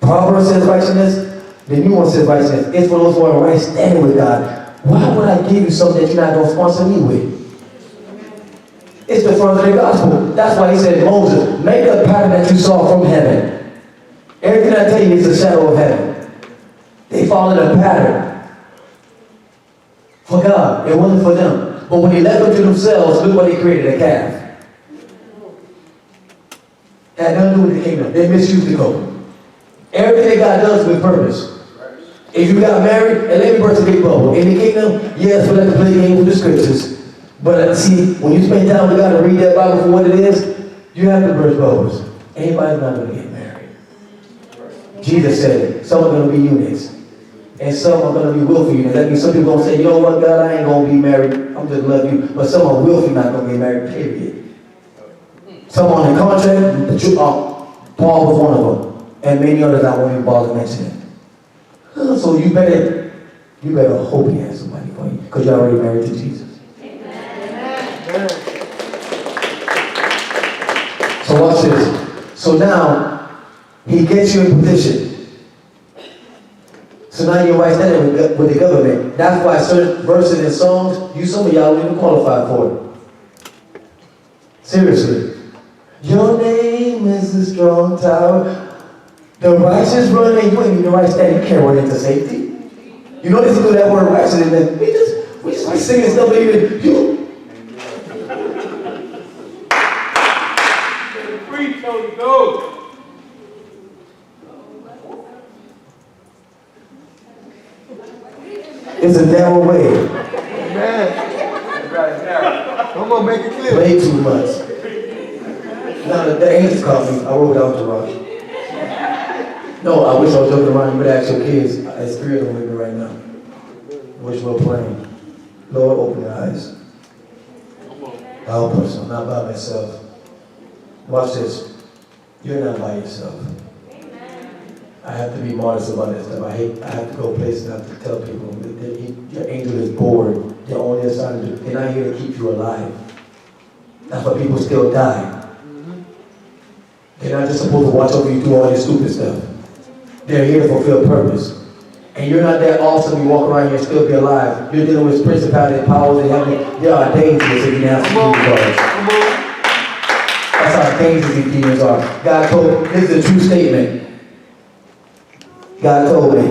Proverbs says righteousness, the new one says righteousness. It's for those who are right standing with God. Why would I give you something that you're not going to sponsor me with? It's the further the gospel. That's why he said, Moses, make a pattern that you saw from heaven. Everything I tell you is a shadow of heaven. They followed a pattern for God. It wasn't for them. But when they left them to themselves, look what they created, a calf. Had nothing to do with the kingdom. They misused the code. Everything God does with purpose. If you got married, and let me burst a big bubble. In the kingdom, yes, we like to play games with the scriptures. But see, when you spend time with God and read that Bible for what it is, you have to burst bubbles. Anybody's not going to get married. Jesus said it. Some are going to be eunuchs. And some are going to be willful eunuchs. That means some people going to say, you know what, God, I ain't going to be married. I'm just love you. But some are willfully not going to get married, period. Some on the contract, Paul was one of them. And many others I won't even bother mentioning. So you better hope he has somebody for you. Because you're already married to Jesus. So watch this. So now, he gets you in position. So now you're right standing with the government. That's why certain verses and songs, some of y'all don't even qualify for it. Seriously. Your name is the strong tower. The righteous run and you ain't even right standing. You can't run into safety. You notice he do that word righteous and then we just be singing stuff even you. Go. It's a narrow way. Man. I'm going to make it clear. Way too much. Now the angels called me. I wrote down to Rock. No, I wish I was joking around. You better ask your kids. It's three of them with me right now. Which we're praying. Lord, open their eyes. Help us. I'm not by myself. Watch this. You're not by yourself. I have to be modest about this stuff. I have to go places and I have to tell people that your angel is bored. They're on their side. They're not here to keep you alive. That's why people still die. They're not just supposed to watch over you do all this stupid stuff. They're here to fulfill purpose. And you're not that awesome. You walk around here and still be alive. You're dealing with principalities and powers in heaven. They are dangerous if you have to do guards. That's how dangerous these demons are. God told me, this is a true statement. God told me,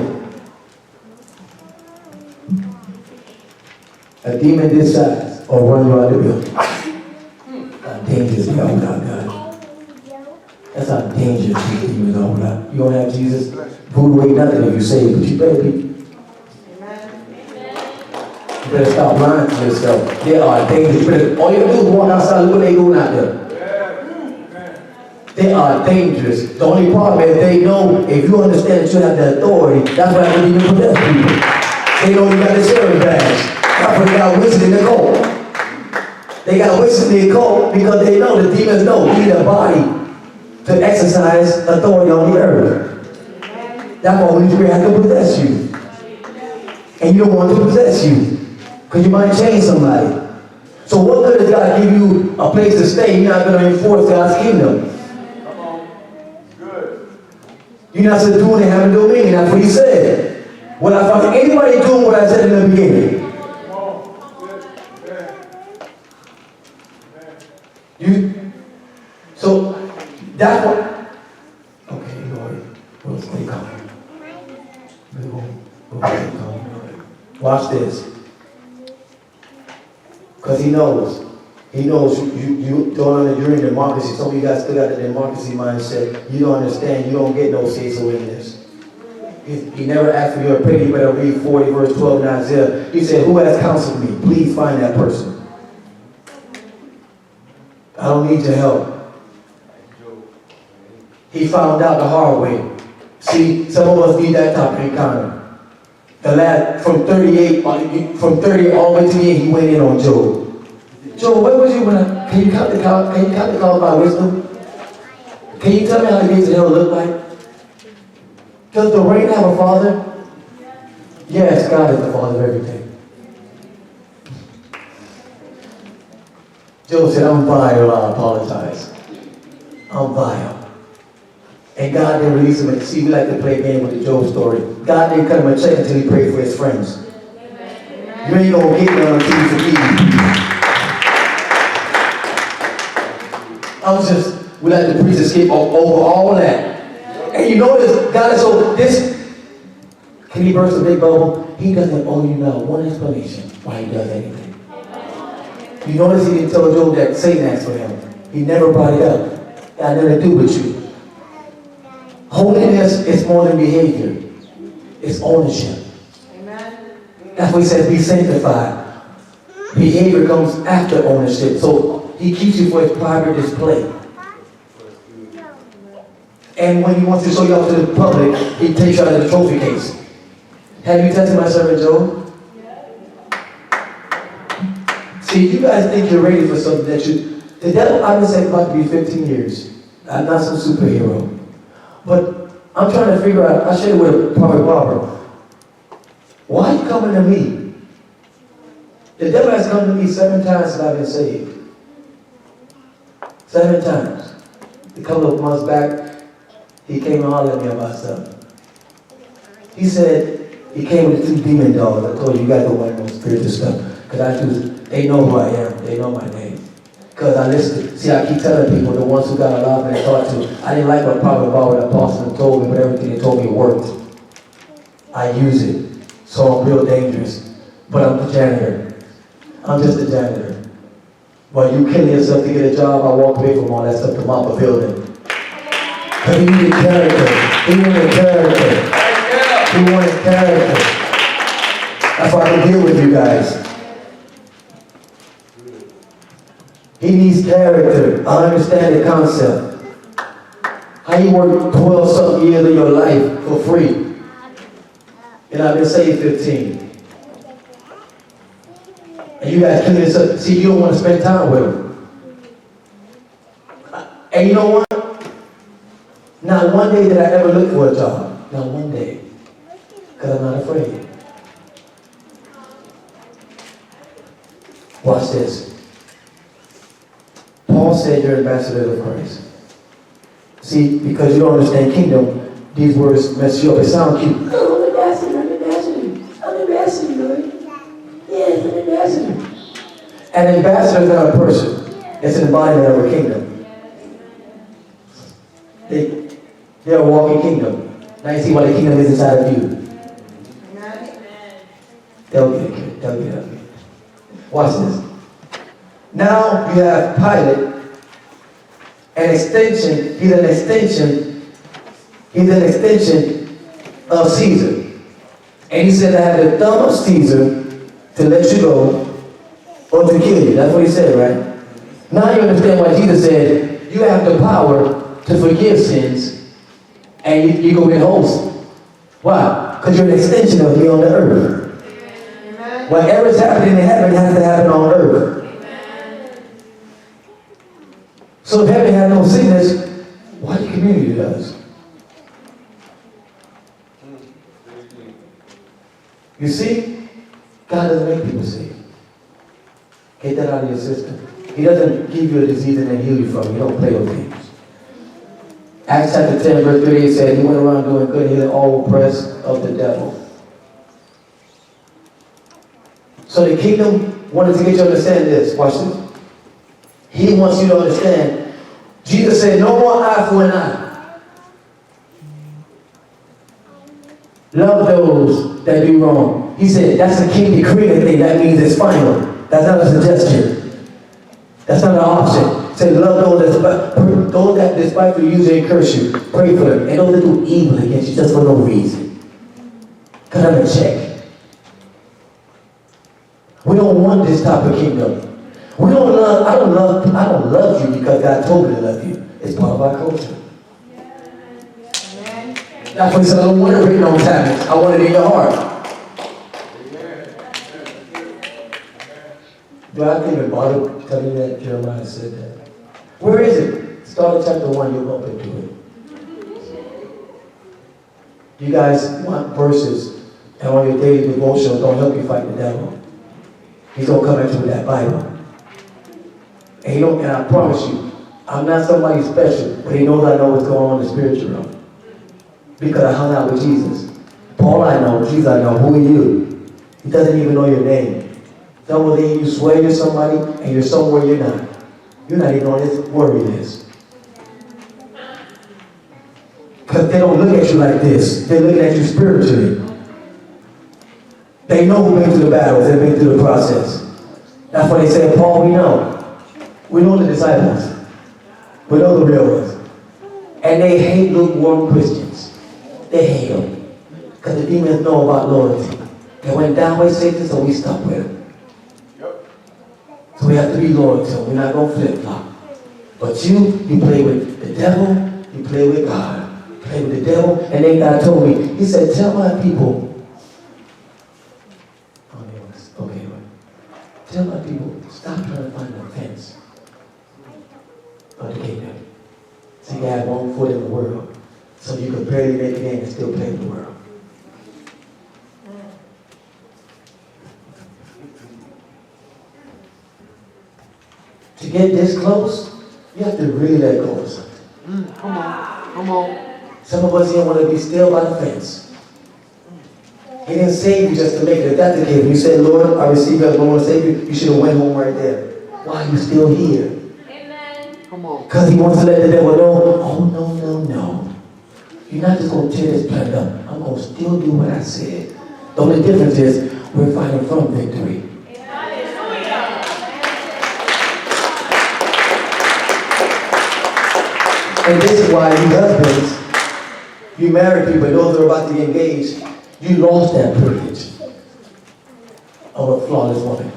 a demon this size or run you out of the building. How dangerous they are without God. That's how dangerous these demons are without. You don't have Jesus, food ain't nothing if you say it, but you better be. You better stop lying to yourself. They are dangerous. All you do is walk outside, look what they doing out there. They are dangerous. The only problem is they know if you understand that you have the authority, that's why they even possess people. They know you got the sheriff badge. That's why they got wisdom in the court. They got wisdom in the occult because they know, the demons know, you need a body to exercise authority on the earth. That's why Holy Spirit has to possess you. And you don't want to possess you. Because you might change somebody. So what good is God give you a place to stay? You're not going to enforce God's kingdom. Come on. Good. You're not supposed to do and have a dominion. That's what he said. When I find anybody doing what I said in the beginning. Come on. Good. So that's what. Okay, Lord, we'll stay calm. We'll stay calm. Watch this. Because he knows. He knows you don't, you're in democracy. Some of you guys still got the democracy mindset. You don't understand. You don't get no say-so in this. He never asked for your opinion. You better read 40 verse 12 in Isaiah. He said, who has counseled me? Please find that person. I don't need your help. He found out the hard way. See, some of us need that type of encounter. The lad from 38 all the way to the end, he went in on Job. Job, where was you when can you count the clouds by wisdom? Can you tell me how the gates of hell look like? Does the rain have a father? Yes, God is the father of everything. Job said, I'm vile, I apologize. I'm vile. And God didn't release him. See, we like to play a game with the Job story. God didn't cut him a check until he prayed for his friends. You ain't gonna get none until you forgive. We like to preach and skip over all that. And you notice, God is so, can he burst a big bubble? He doesn't owe you now one explanation why he does anything. You notice he didn't tell Job that Satan asked for him. He never brought it up. Got nothing to do with you. Holiness is more than behavior. It's ownership. Amen. That's what he says, be sanctified. Behavior comes after ownership. So he keeps you for his private display. And when he wants to show you off to the public, he takes you out of the trophy case. Have you tested my servant Job? See, you guys think you're ready for something that the devil, I've been saying about to be 15 years. I'm not some superhero. But I'm trying to figure out, I shared it with Prophet Barbara. Why are you coming to me? The devil has come to me 7 times since I've been saved. 7 times. A couple of months back, he came and hollered at me about something. He said, he came with the 2 demon dogs. I told you, you guys don't want no spiritual stuff. Because they know who I am. They know my name. Because I listen. See, I keep telling people, the ones who got allowed and taught to, I didn't like what Prophet Barbara, the apostle, told me, but everything they told me worked. I use it. So I'm real dangerous. But I'm the janitor. I'm just a janitor. While you killing yourself to get a job, I walk away from all that stuff to mop a building. But he needed character. He wanted character. He wanted character. That's why I can deal with you guys. He needs character. I understand the concept. How you work 12-something years of your life for free. And I've been saved 15. And you guys killing yourself. See, you don't want to spend time with him. And you know what? Not one day did I ever look for a job. Not one day. Because I'm not afraid. Watch this. Paul said you're ambassadors of Christ. See, because you don't understand kingdom, these words mess you up. It sounds cute. Oh, I'm ambassador, I'm ambassador. I'm ambassador, Lord. Yes, I'm ambassador. An ambassador is not a person. It's an embodiment of a kingdom. They're a walking kingdom. Now you see why the kingdom is inside of you. They'll get it. They'll get it. Watch this. Now you have Pilate, an extension. He's an extension of Caesar. And he said, I have the thumb of Caesar to let you go or to kill you. That's what he said, right? Now you understand why Jesus said, you have the power to forgive sins and you go get host. Why? Because you're an extension of me on the earth. Whatever's happening in heaven has to happen on earth. So if heaven had no sickness, why the community does? You see, God doesn't make people sick. Get that out of your system. He doesn't give you a disease and then heal you from it. He don't play with things. Acts chapter 10, verse 38 said, he went around doing good, healing all oppressed of the devil. So the kingdom wanted to get you to understand this. Watch this. He wants you to understand. Jesus said, no more eye for an eye. Love those that do wrong. He said, that's a king decreeing thing. That means it's final. That's not a suggestion. That's not an option. Say, love those that despitefully use you and curse you. Pray for them. And those that do evil against you just for no reason. Cut them a check. We don't want this type of kingdom. I don't love you because God told me to love you. It's part of our culture. That's why he said, I don't want it written on tablets. I want it in your heart. Do I think about it telling you that Jeremiah said that? Where is it? Start at chapter 1, you'll go up into it. You guys want verses and on your daily devotional don't help you fight the devil. He's gonna come at you with that Bible. And I promise you, I'm not somebody special, but he knows I know what's going on in the spiritual realm. Because I hung out with Jesus. Paul I know, Jesus I know. Who are you? He doesn't even know your name. Some of you swear you're somebody and you're somewhere you're not. You're not even on his word list. Because they don't look at you like this. They're looking at you spiritually. They know who've been through the battles. They've been through the process. That's why they say, Paul, we know. We know the disciples. We know the real ones. And they hate lukewarm Christians. They hate them. Because the demons know about loyalty. They went down with Satan, so we stuck with them. So we have to be loyal to him. We're not going to flip-flop. But you play with the devil, you play with God. You play with the devil. And then God told me, he said, tell my people, tell my people, stop trying to find an offense of the kingdom. So you have one foot in the world. So you can barely make it in and still play in the world. To get this close, you have to really let go of something. Come on. Some of us here want to be still by the fence. He didn't save you just to make it. If that's the case, when you said, Lord, I receive you as my Lord and Savior, you should have went home right there. Why are you still here? Amen. Come on. Because he wants to let the devil know, oh, no. You're not just going to tear this planet up. I'm going to still do what I said. The only difference is we're fighting from victory. And this is why you husbands, you married people, those that are about to get engaged, you lost that privilege of a flawless woman.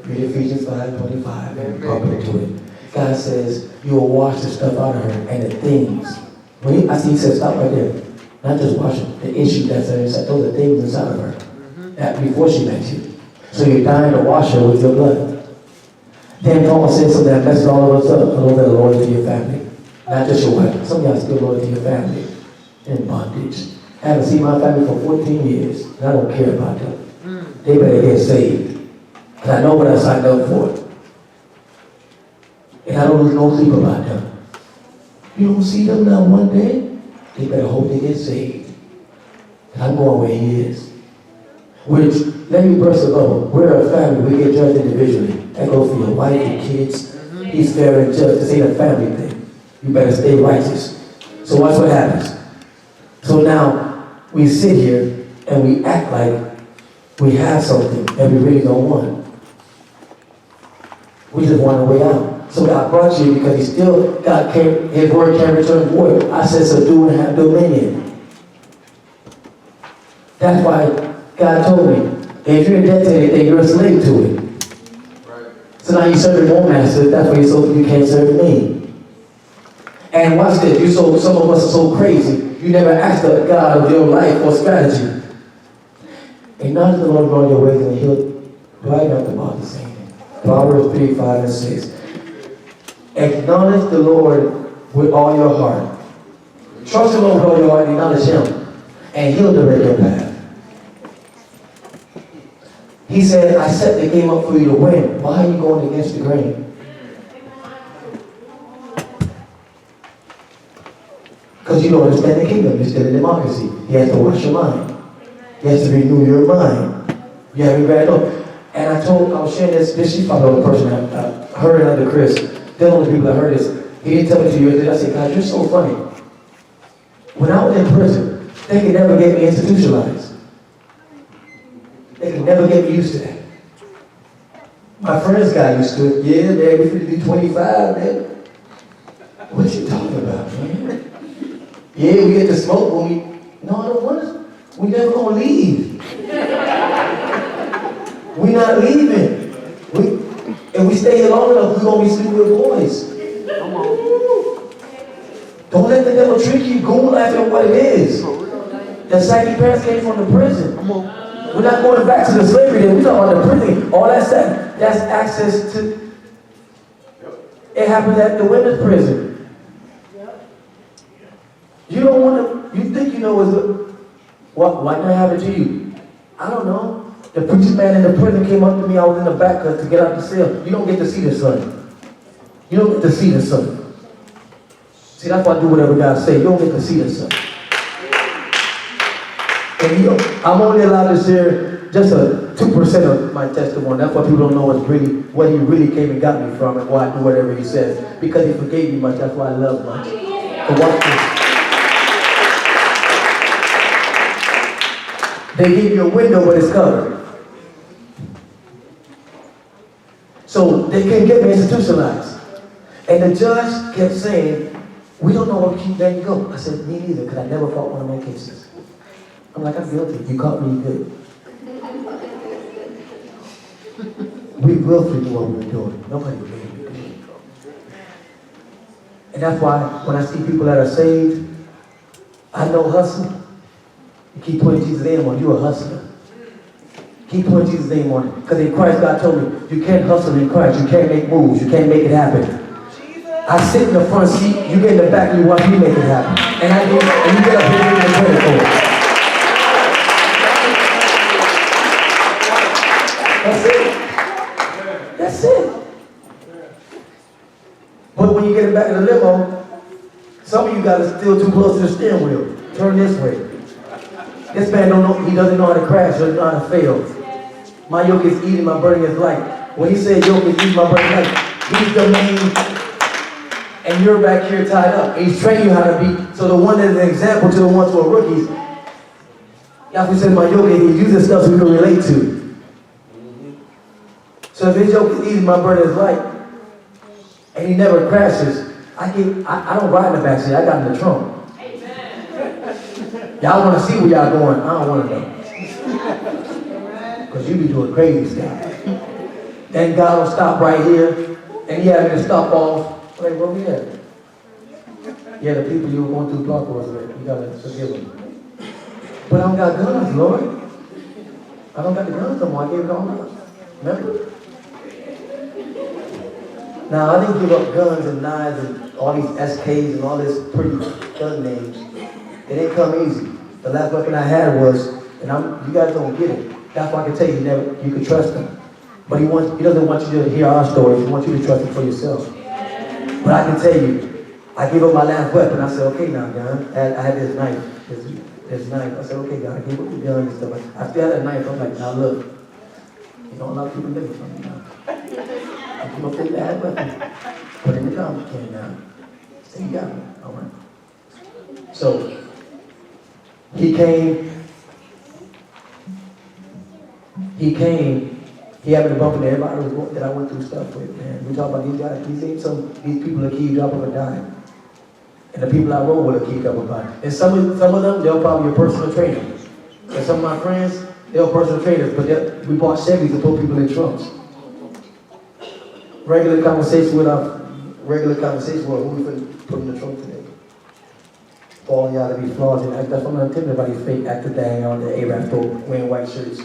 Read Ephesians 5:25 and pump into it. God says you will wash the stuff out of her and the things. I see he says stop right there. Not just wash it, the issue that's inside. Those are things inside of her. That before she met you. So you're dying to wash her with your blood. Then Paul says something that messes all of us up for those that are loyal to your family. Not just your wife. Some of y'all are still loyal to your family. In bondage. I haven't seen my family for 14 years. And I don't care about them. They better get saved. Because I know what I signed up for. And I don't lose no sleep about them. You don't see them now one day? They better hope they get saved. And I'm going where he is. Which, let me burst a bubble. We're a family. We get judged individually. That goes for your wife, your kids. He's fair and just. This ain't a family thing. You better stay righteous. So watch what happens. So now, we sit here and we act like we have something that we really don't want. We just want a way out. So God brought you because he still, his word can't return void. I said subdue and have dominion. That's why God told me, if you're in debt to anything, you're a slave to it. Right. So now you serve your own master. That's why you can't serve me. And watch this. Some of us are so crazy. You never asked the God of your life or strategy. Acknowledge the Lord on your ways and he'll right up about the same thing. Proverbs 3, 5, and 6. Acknowledge the Lord with all your heart. Trust the Lord with all your heart and acknowledge Him. And He'll direct your path. He said, I set the game up for you to win. Why are you going against the grain? Because you don't understand the kingdom. You're still in democracy. He has to wash your mind. He has to renew your mind. You haven't grabbed up. And I was sharing this she followed a person. I heard it under Chris. They're the only people that heard this. He didn't tell me to you. I said, God, you're so funny. When I was in prison, they could never get me institutionalized. They could never get me used to that. My friends got used to it. Yeah, man, we finna be 25, man. What you talking about, man? Yeah, we get to smoke when we... No, I don't want to. We never gonna leave. We not leaving. If we stay here long enough, we're gonna be sleeping with boys. Don't let the devil trick you. Go after what it is. The psychic parents came from the prison. We're not going back to the slavery day. We're talking about the prison. All that stuff, that's access to... It happened at the women's prison. You don't want to... You think you know what's... Why not happen to you? I don't know. The preacher man in the prison came up to me. I was in the back to get out the cell. You don't get to see the sun. You don't get to see the sun. See, that's why I do whatever God say. You don't get to see the sun. And I'm only allowed to share just 2% of my testimony. That's why people don't know what he really came and got me from and why I do whatever he says. Because he forgave me much. That's why I love much. So watch this. They give you a window, but it's covered. So they can't get me institutionalized. And the judge kept saying, we don't know what to keep letting you go. I said, me neither, because I never fought one of my cases. I'm like, I'm guilty. You caught me good. We willfully do what we're doing. Nobody made me do it. And that's why when I see people that are saved, I know hustle. You keep putting Jesus' name on, you're a hustler. Keep putting Jesus' name on it. Because in Christ, God told me, you can't hustle in Christ. You can't make moves. You can't make it happen. I sit in the front seat, you get in the back, and you watch me make it happen. And you get up here and give me the credit for it. That's it. That's it. But when you get it back in the limo, some of you guys are still too close to the steering wheel. Turn this way. This man don't know, he doesn't know how to crash, he doesn't know how to fail. My yoke is easy, my burden is light. When he said yoke is easy, my burden is light, he's the main, and you're back here tied up. And he's training you how to be, so the one that's an example to the ones who are rookies, Yahweh said my yoke, he uses stuff so we can relate to. So if his yoke is easy, my burden is light, and he never crashes, I don't ride in the backseat, I got in the trunk. Y'all want to see where y'all going? I don't want to know. Because you be doing crazy stuff. Then God will stop right here, and he had me to stop off. Wait, where we at? Yeah, the people you were going through block was with. You got to forgive them. But I don't got guns, Lord. I don't got the guns no more. I gave it all up. Remember? Now, I didn't give up guns and knives and all these SKs and all this pretty gun names. It didn't come easy. The last weapon I had was, and you guys don't get it. That's why I can tell you, you can trust him. But he doesn't want you to hear our stories. He wants you to trust him for yourself. But I can tell you, I gave up my last weapon. I said, okay now, God. I had this knife. This knife. I said, okay, God, I gave up the gun and stuff. I still had that knife. I'm like, now look, you don't allow people to live from me now. I gave up that last weapon. Put it in the garbage can now. Say you got me. All right. So, he came, he had me to bump into everybody that I went through stuff with, man. We talk about these guys, these people that keep up with a dime. And the people I roll with are keep up with a dime. And some of them, they'll probably be a personal trainer. And some of my friends, they're personal trainers, but we bought Chevys to put people in trunks. Regular conversation with who we put in the trunk today. All y'all to be flaws and act up. I'm not telling anybody fake actor dang on the Arab store wearing white shirts.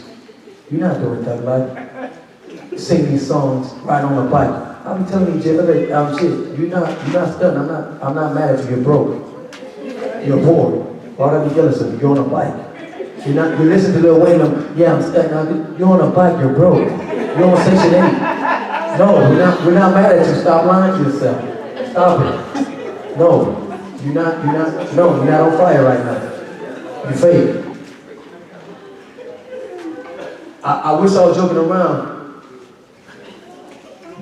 You're not doing that, like. sing these songs riding on a bike. I'm telling you, Jay, shit, you're not stunned. I'm not mad at you. You're broke. You're poor. Why would I be jealous of you? You're on a bike. You listen to Lil Wayne. Yeah, I'm stunned. You're on a bike. You're broke. You're on Section 8. No, we're not mad at you. Stop lying to yourself. Stop it. No, you're not on fire right now. You're fake. I wish I was joking around.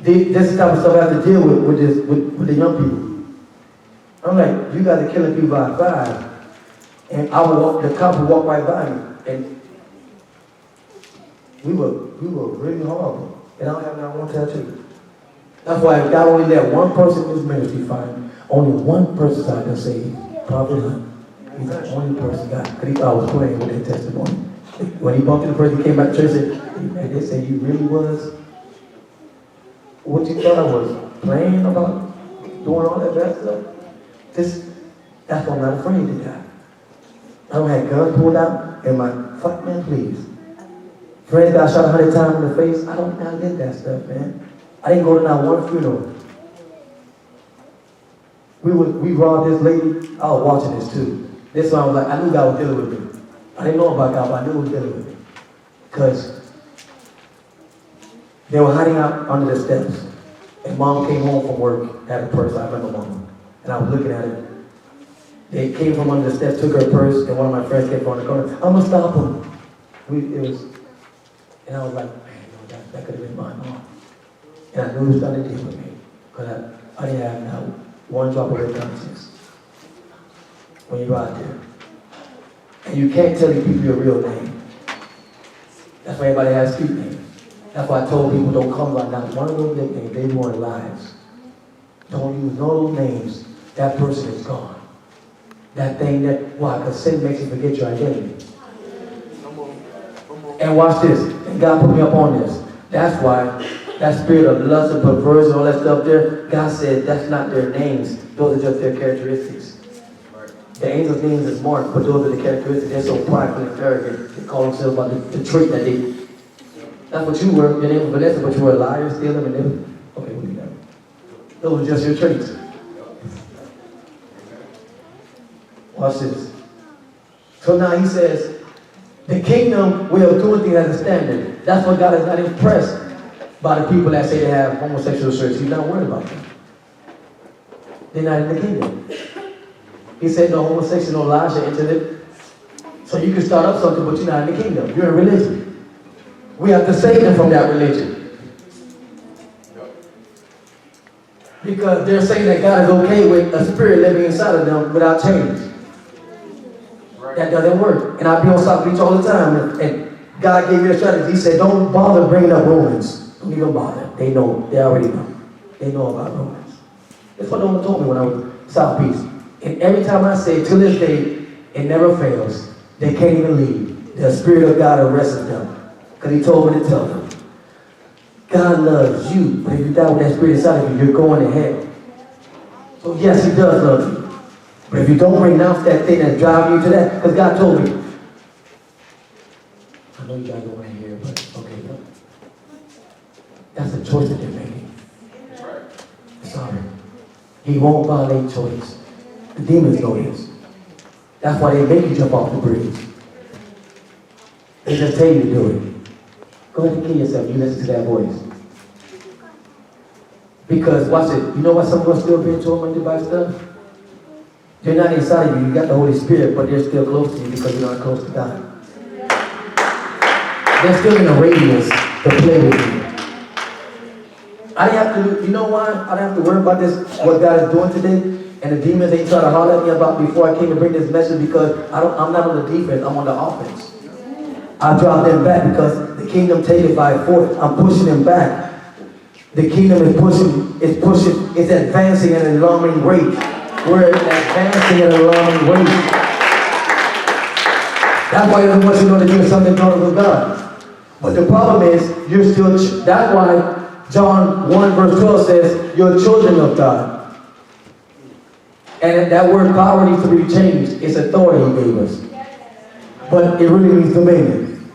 This type of stuff I have to deal with the young people. I'm like, you guys are killing people by 5. And the cop would walk right by me. And we were really horrible. And I don't have not one tattoo. That's why God only let one person in his ministry find. Only one person I can say, Prophet Hunt. He's the only person God, because he thought I was playing with that testimony. When he bumped into the person, he came back to church and said, they said, you really was? What you thought I was playing about? Doing all that bad stuff? That's why I'm not afraid to die. I don't have guns pulled out and fuck man, please. Friends got shot 100 times in the face. I did that stuff, man. I didn't go to not one funeral. We robbed this lady. I was watching this too. This one I was like, I knew God was dealing with me. I didn't know about God, but I knew he was dealing with me. Because they were hiding out under the steps. And mom came home from work, had a purse. I remember mom. And I was looking at it. They came from under the steps, took her purse, and one of my friends came from the corner. I'm gonna stop them. And I was like, man, no, that could have been my mom. And I knew he was trying to deal with me. Because I didn't have now one drop of red conscience. When you're out there. And you can't tell these people your real name. That's why everybody has street names. That's why I told people don't come by now. One of those nicknames, they ruin lives. Don't use no of those names. That person is gone. That thing why? Because sin makes you forget your identity. And watch this. And God put me up on this. That's why that spirit of lust and perversion, all that stuff there, God said that's not their names. Those are just their characteristics. The angels' names is marked, but those are the characteristics. They're so prideful and arrogant. They call themselves by the trait that they. That's what you were. Your name was Vanessa, but you were a liar, stealer, manipulator. Okay, we'll do that. Those are just your traits. Watch this. So now he says, the kingdom will do things as a standard. That's why God is not impressed by the people that say they have homosexual shirts. He's not worried about them. They're not in the kingdom. He said no homosexual, no lies shall enter it. So you can start up something, but you're not in the kingdom. You're in religion. We have to save them from that religion. Because they're saying that God is okay with a spirit living inside of them without change. That doesn't work. And I be on South Beach all the time. And God gave me a strategy. He said, don't bother bringing up Romans. Don't even bother. They know. They already know. They know about Romans. That's what no one told me when I was South Beach. And every time I say, to this day, it never fails. They can't even leave. The Spirit of God arrested them. Because he told me to tell them. God loves you. But if you die with that spirit inside of you, you're going to hell. So yes, he does love you. But if you don't renounce that thing that's driving you to that, because God told me. I know you guys don't want to hear, but okay, look. That's a choice that they're making. Sorry. He won't violate choice. The demons know this. That's why they make you jump off the bridge. They just tell you to do it. Go ahead and kill yourself. You listen to that voice. Because, watch it. You know why some of us still being tormented by stuff? They're not inside of you. You got the Holy Spirit, but they're still close to you because you're not close to God. They're still in the radius to play with you. I didn't have to, you know why? I didn't have to worry about this, what God is doing today. And the demons ain't trying to holler at me about before I came to bring this message because I'm not on the defense, I'm on the offense. I drive them back because the kingdom take it by force. I'm pushing them back. The kingdom is pushing, it's advancing at an alarming rate. We're advancing at an alarming rate. That's why he doesn't want you to know that you're something daughters of God. But the problem is, you're still, that's why John 1 verse 12 says, you're children of God. And that word power needs to be changed. It's authority he gave us. But it really means dominion.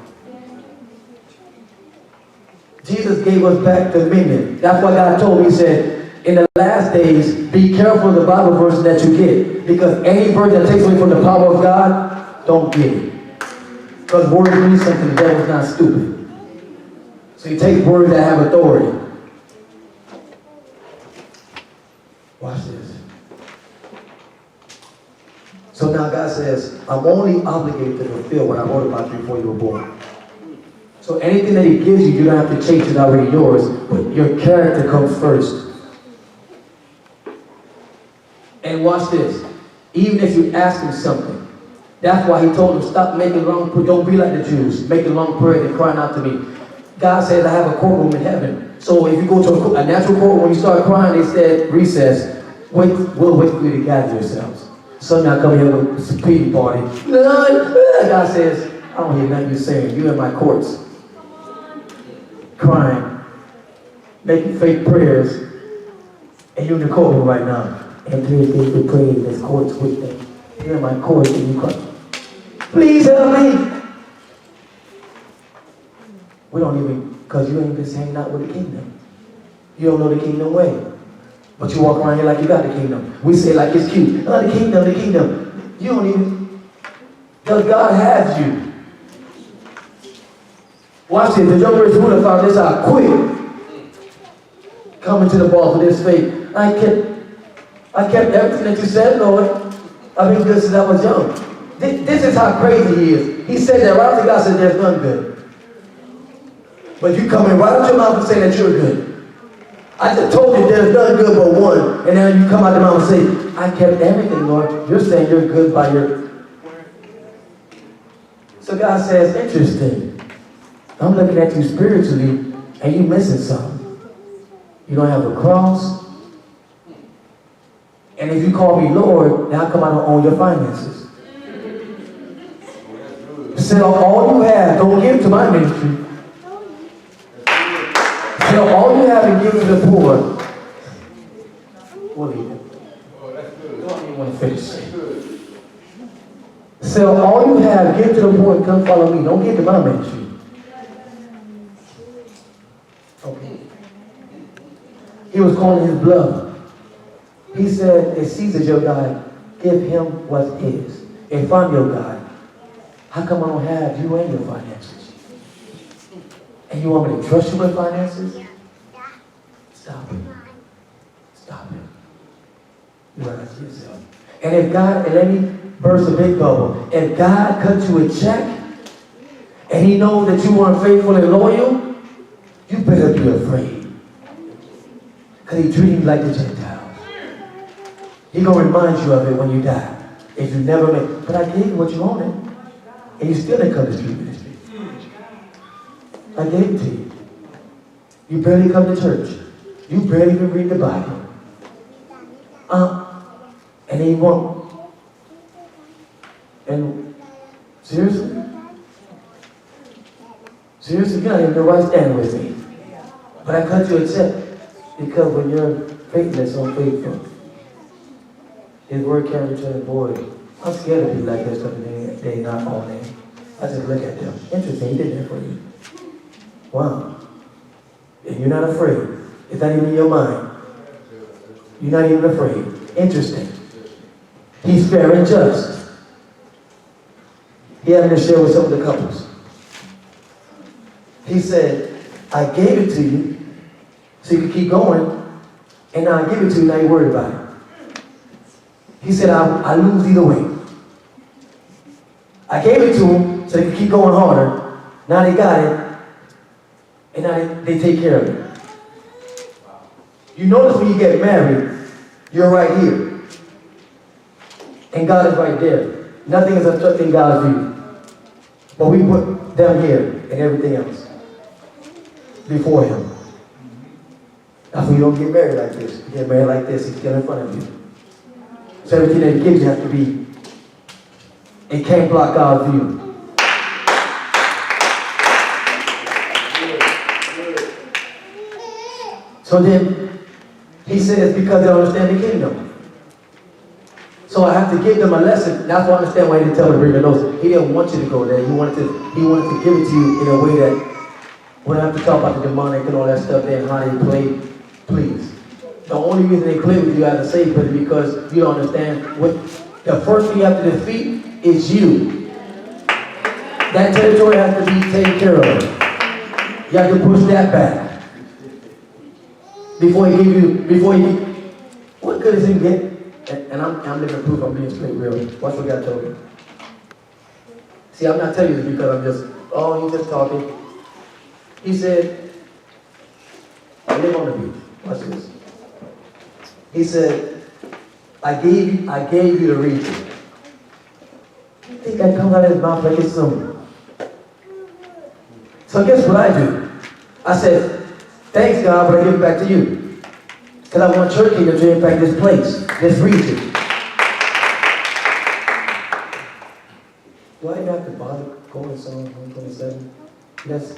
Jesus gave us back dominion. That's why God told me, he said, in the last days, be careful of the Bible verse that you get. Because any verse that takes away from the power of God, don't get it. Because words mean something, the devil's not stupid. So you take words that have authority. Watch this. So now God says, I'm only obligated to fulfill what I wrote about you before you were born. So anything that he gives you, you don't have to chase, it's already yours, but your character comes first. And watch this. Even if you ask him something, that's why he told him, stop making long prayer. Don't be like the Jews, making long prayer and crying out to me. God says, I have a courtroom in heaven. So if you go to a natural court, when you start crying, they said, recess, we'll wait for you to gather yourselves. So now come here with a pity party. God says, I don't hear nothing you're saying. You're in my courts. Crying, making fake prayers, and you're in the courtroom right now. And Thursday we pray in this courts with them. You're in my court and you cry. Please help me. We don't even, because you ain't been hanging out with the kingdom. You don't know the kingdom way. But you walk around here like you got the kingdom. We say like it's cute. Oh, the kingdom, the kingdom. You don't even, because God has you. Watch this. The young rich ruler found this out quick. Coming to the ball for this faith. I kept everything that you said, Lord. I've been good since I was young. This is how crazy he is. He said that right after God said there's none good. But you come in right out your mouth and say that you're good. I just told you there's none good but one. And now you come out your mouth and say, I kept everything, Lord. You're saying you're good by your... So God says, interesting. I'm looking at you spiritually and you missing something. You don't have a cross. And if you call me Lord, now come I don't own your finances. Sell all you have, don't give to my ministry. Sell all you have and give to the poor. We'll leave it. Don't even want to finish. Sell all you have, give to the poor, and come follow me. Don't give to my ministry. Okay. He was calling his bluff. He said, if Caesar's your God, give him what's his. If I'm your God, how come I don't have you and your finances? And you want me to trust you with finances? Stop it. Stop it. You realize yourself. And if God, and let me burst a big bubble. If God cut you a check, and he knows that you weren't faithful and loyal, you better be afraid. Because he treated you like the Gentiles. He's going to remind you of it when you die. If you never made. But I gave you what you wanted. And you still didn't come to street ministry. I gave it to you. You barely come to church. You barely even read the Bible. And then you won't. And seriously? Seriously, you're not even the right stand with me. But I cut you a check because when you're faithless, unfaithful, his word can't return void. I'm scared of people like that stuff, and they not all in. I just look at them. Interesting, he did that for you. Wow. And you're not afraid. It's not even in your mind. You're not even afraid. Interesting. He's fair and just. He had to share with some of the couples. He said, I gave it to you so you could keep going, and now I give it to you, now you're worried about it. He said, I lose either way. I gave it to him so they could keep going harder. Now they got it, and now they take care of it. You notice when you get married, you're right here. And God is right there. Nothing is obstructing God's view. But we put them here and everything else before him. That's why you don't get married like this. You get married like this, he's still in front of you. So everything that he gives you has to be, it can't block God's view. So then, he says, because they don't understand the kingdom. So I have to give them a lesson. That's why I understand why he didn't tell them to bring the notes. He didn't want you to go there. He wanted to give it to you in a way that We don't have to talk about the demonic and all that stuff there and how they play. Please. The only reason they play with you as a Savior is because you don't understand what the first thing you have to defeat is you. That territory has to be taken care of. You have to push that back. Before you what good is it get? And I'm living proof I'm being straight real. Watch what God told me. See, I'm not telling you this because I'm just, he's just talking. He said, I live on the beach. Watch this. He said, I gave you the region. You think that comes out of his mouth like it's soon? So guess what I do? I said, thanks God, but I give it back to you. Because I want your kingdom to impact this place, this region. Do I have to bother going Psalm 127? Yes.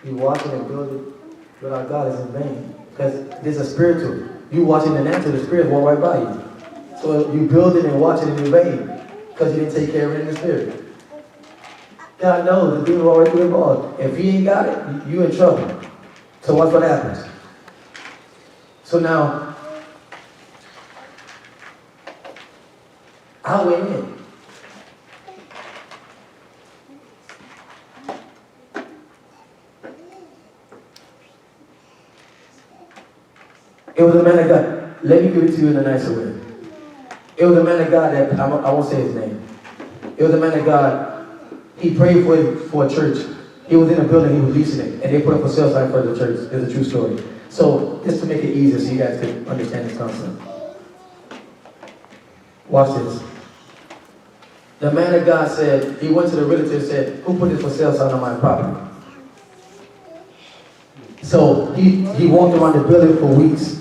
You watching and building without God is in vain. Because there's a spiritual. You watching the natural, the spirit walk right by you. So you building and watching it in vain. Because you didn't take care of it in the spirit. God knows the demon will already be involved. If he ain't got it, you in trouble. So watch what happens. So now, I went in. It was a man of God. Let me give it to you in a nicer way. It was a man of God that, I won't say his name. It was a man of God. He prayed for a church. He was in a building, he was leasing it, and they put up a sale sign for the church. It's a true story. So, just to make it easier so you guys can understand this concept. Watch this. The man of God said, he went to the realtor and said, who put this for sale sign on my property? So, he walked around the building for weeks.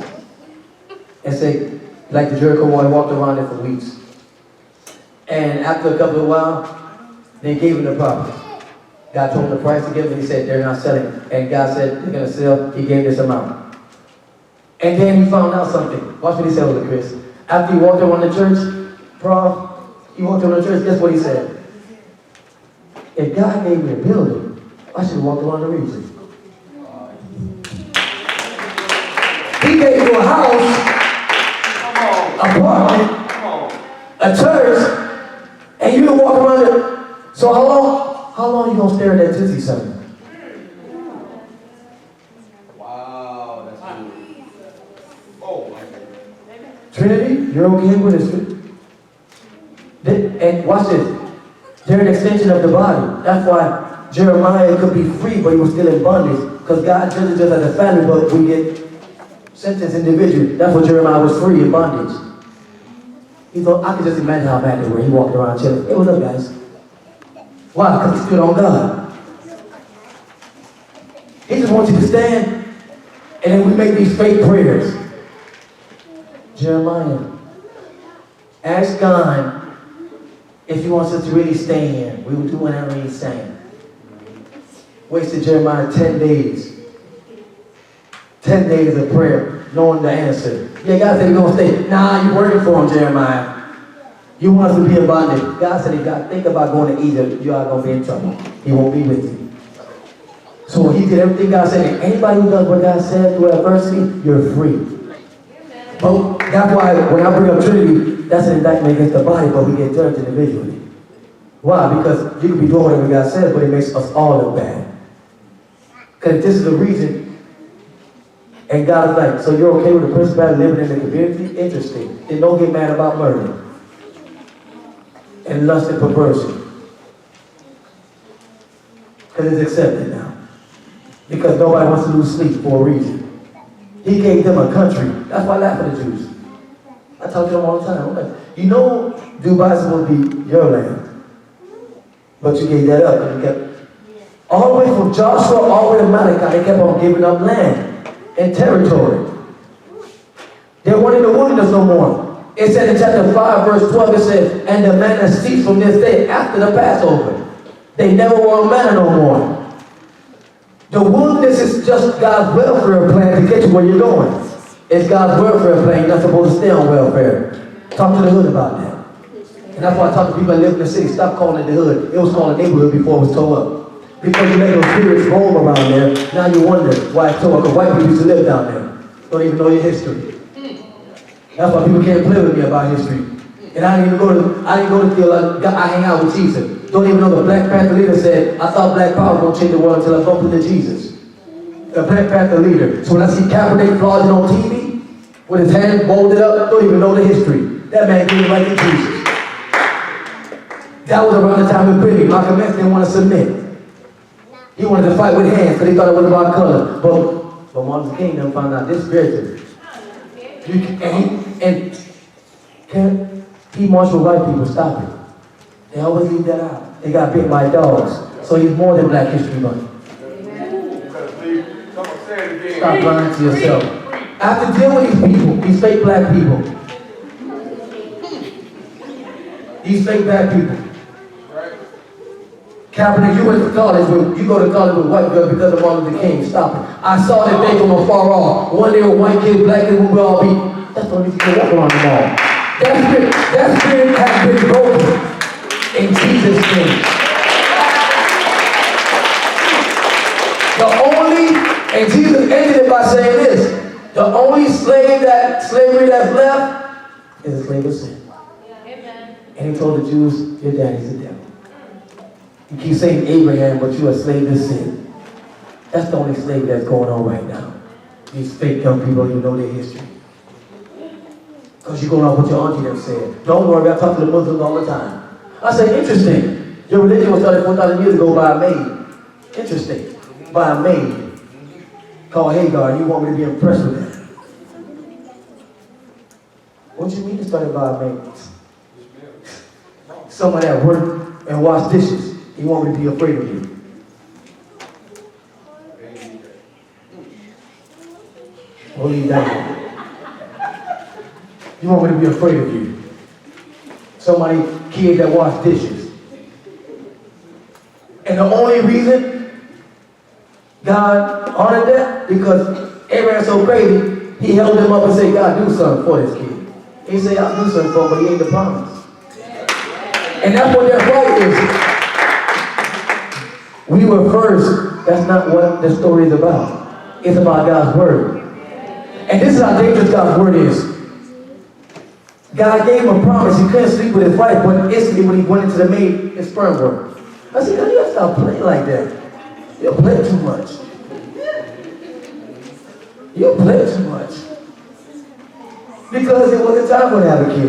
And said, like the Jericho wall, he walked around it for weeks. And after a couple of while, they gave him the property. God told him the price to give him, and he said, they're not selling. And God said, they're going to sell. He gave this amount. And then he found out something. Watch what he said with Chris. After he walked around the church, he walked around the church, guess what he said? If God gave me a building, I should walk around the region. He gave you a house, apartment, a church, and you can walk around it. So how long are you going to stare at that Tootsie something? Wow, that's good. Oh, my God. Trinity, you're okay with it? And watch this. They're an extension of the body. That's why Jeremiah could be free, but he was still in bondage. Because God judges us as a family, but we get sentenced individually. That's why Jeremiah was free in bondage. He thought, I could just imagine how bad they were. He walked around chilling. Hey, what's up, guys? Why? Because he stood on God. He just wants you to stand, and then we make these fake prayers. Jeremiah, ask God if he wants us to really stand. We will do whatever he's saying. Wasted Jeremiah 10 days. 10 days of prayer, knowing the answer. Yeah, God said you're going to stay. Nah, you're working for him, Jeremiah. You want us to be in bondage. God said, if God think about going to Egypt, you are going to be in trouble. He won't be with you. So he did everything God said. And anybody who does what God said through adversity, you're free. But that's why when I bring up Trinity, that's an indictment against the body, but we get judged individually. Why? Because you can be doing whatever God says, but it makes us all look bad. Because this is the reason. And God's like, so you're okay with the principality living in the community? Interesting. Then don't get mad about murder and lust and perversion. Because it's accepted now. Because nobody wants to lose sleep for a reason. He gave them a country. That's why I laugh at the Jews. I talk to them all the time. I'm like, you know, Dubai's supposed to be your land. But you gave that up. And you kept, all the way from Joshua all the way to Malachi, they kept on giving up land and territory. They weren't in the wilderness no more. It said in chapter 5, verse 12, it said, and the manna ceased from this day after the Passover. They never were manna no more. The wilderness is just God's welfare plan to get you where you're going. It's God's welfare plan. You're not supposed to stay on welfare. Talk to the hood about that. And that's why I talk to people that live in the city. Stop calling it the hood. It was called a neighborhood before it was tore up. Because you let those spirits roam around there, now you wonder why it's so, because white people used to live down there. Don't even know your history. That's why people can't play with me about history. And I didn't go to theology, I hang out with Jesus. Don't even know the Black Panther leader said, I thought Black Power was going to change the world until I bumped into Jesus. The Black Panther leader. So when I see Kaepernick flogging on TV, with his hands folded up, don't even know the history. That man gave it right to Jesus. That was around the time of Brittany. Malcolm X didn't want to submit. He wanted to fight with hands because he thought it was about color. But Martin Luther King done found out this spiritual. He marched with white people, stop it. They always leave that out. They got bit by dogs. So he's more than Black History Month. Stop lying to yourself. I have to deal with these people, these fake black people. These fake black people. Kaepernick, you went to college with, you go to college with white girls because of Martin Luther King. Stop it. I saw that thing from afar off. One day a white kid, black kid, we all be. That's what you can walk around the mall. That spirit has been broken in Jesus' name. And Jesus ended it by saying this: the only slavery that's left is a slave of sin. Amen. And he told the Jews, your daddy's the devil. You keep saying Abraham, but you're a slave to sin. That's the only slavery that's going on right now. These fake young people, you know their history. Because you're going off what your auntie them said. Don't worry, I talk to the Muslims all the time. I say, interesting. Your religion was started 4,000 years ago by a maid. Interesting. By a maid. Called Hagar, you want me to be impressed with that? What do you mean it started by a maid? Someone that worked and washed dishes. You want me to be afraid of you? We'll leave that. You want me to be afraid of you? Somebody, kid that washed dishes. And the only reason God honored that, because Abraham's so crazy, he held him up and said, God, do something for this kid. He said, I'll do something for him, but he ain't the promise. And that's what their fight is. We were first. That's not what the story is about. It's about God's word. And this is how dangerous God's word is. God gave him a promise. He couldn't sleep with his wife, but instantly when he went into the maid, his sperm worked. I said, God, you gotta stop playing like that. You play too much. You play too much. Because it wasn't time for him to have a kid.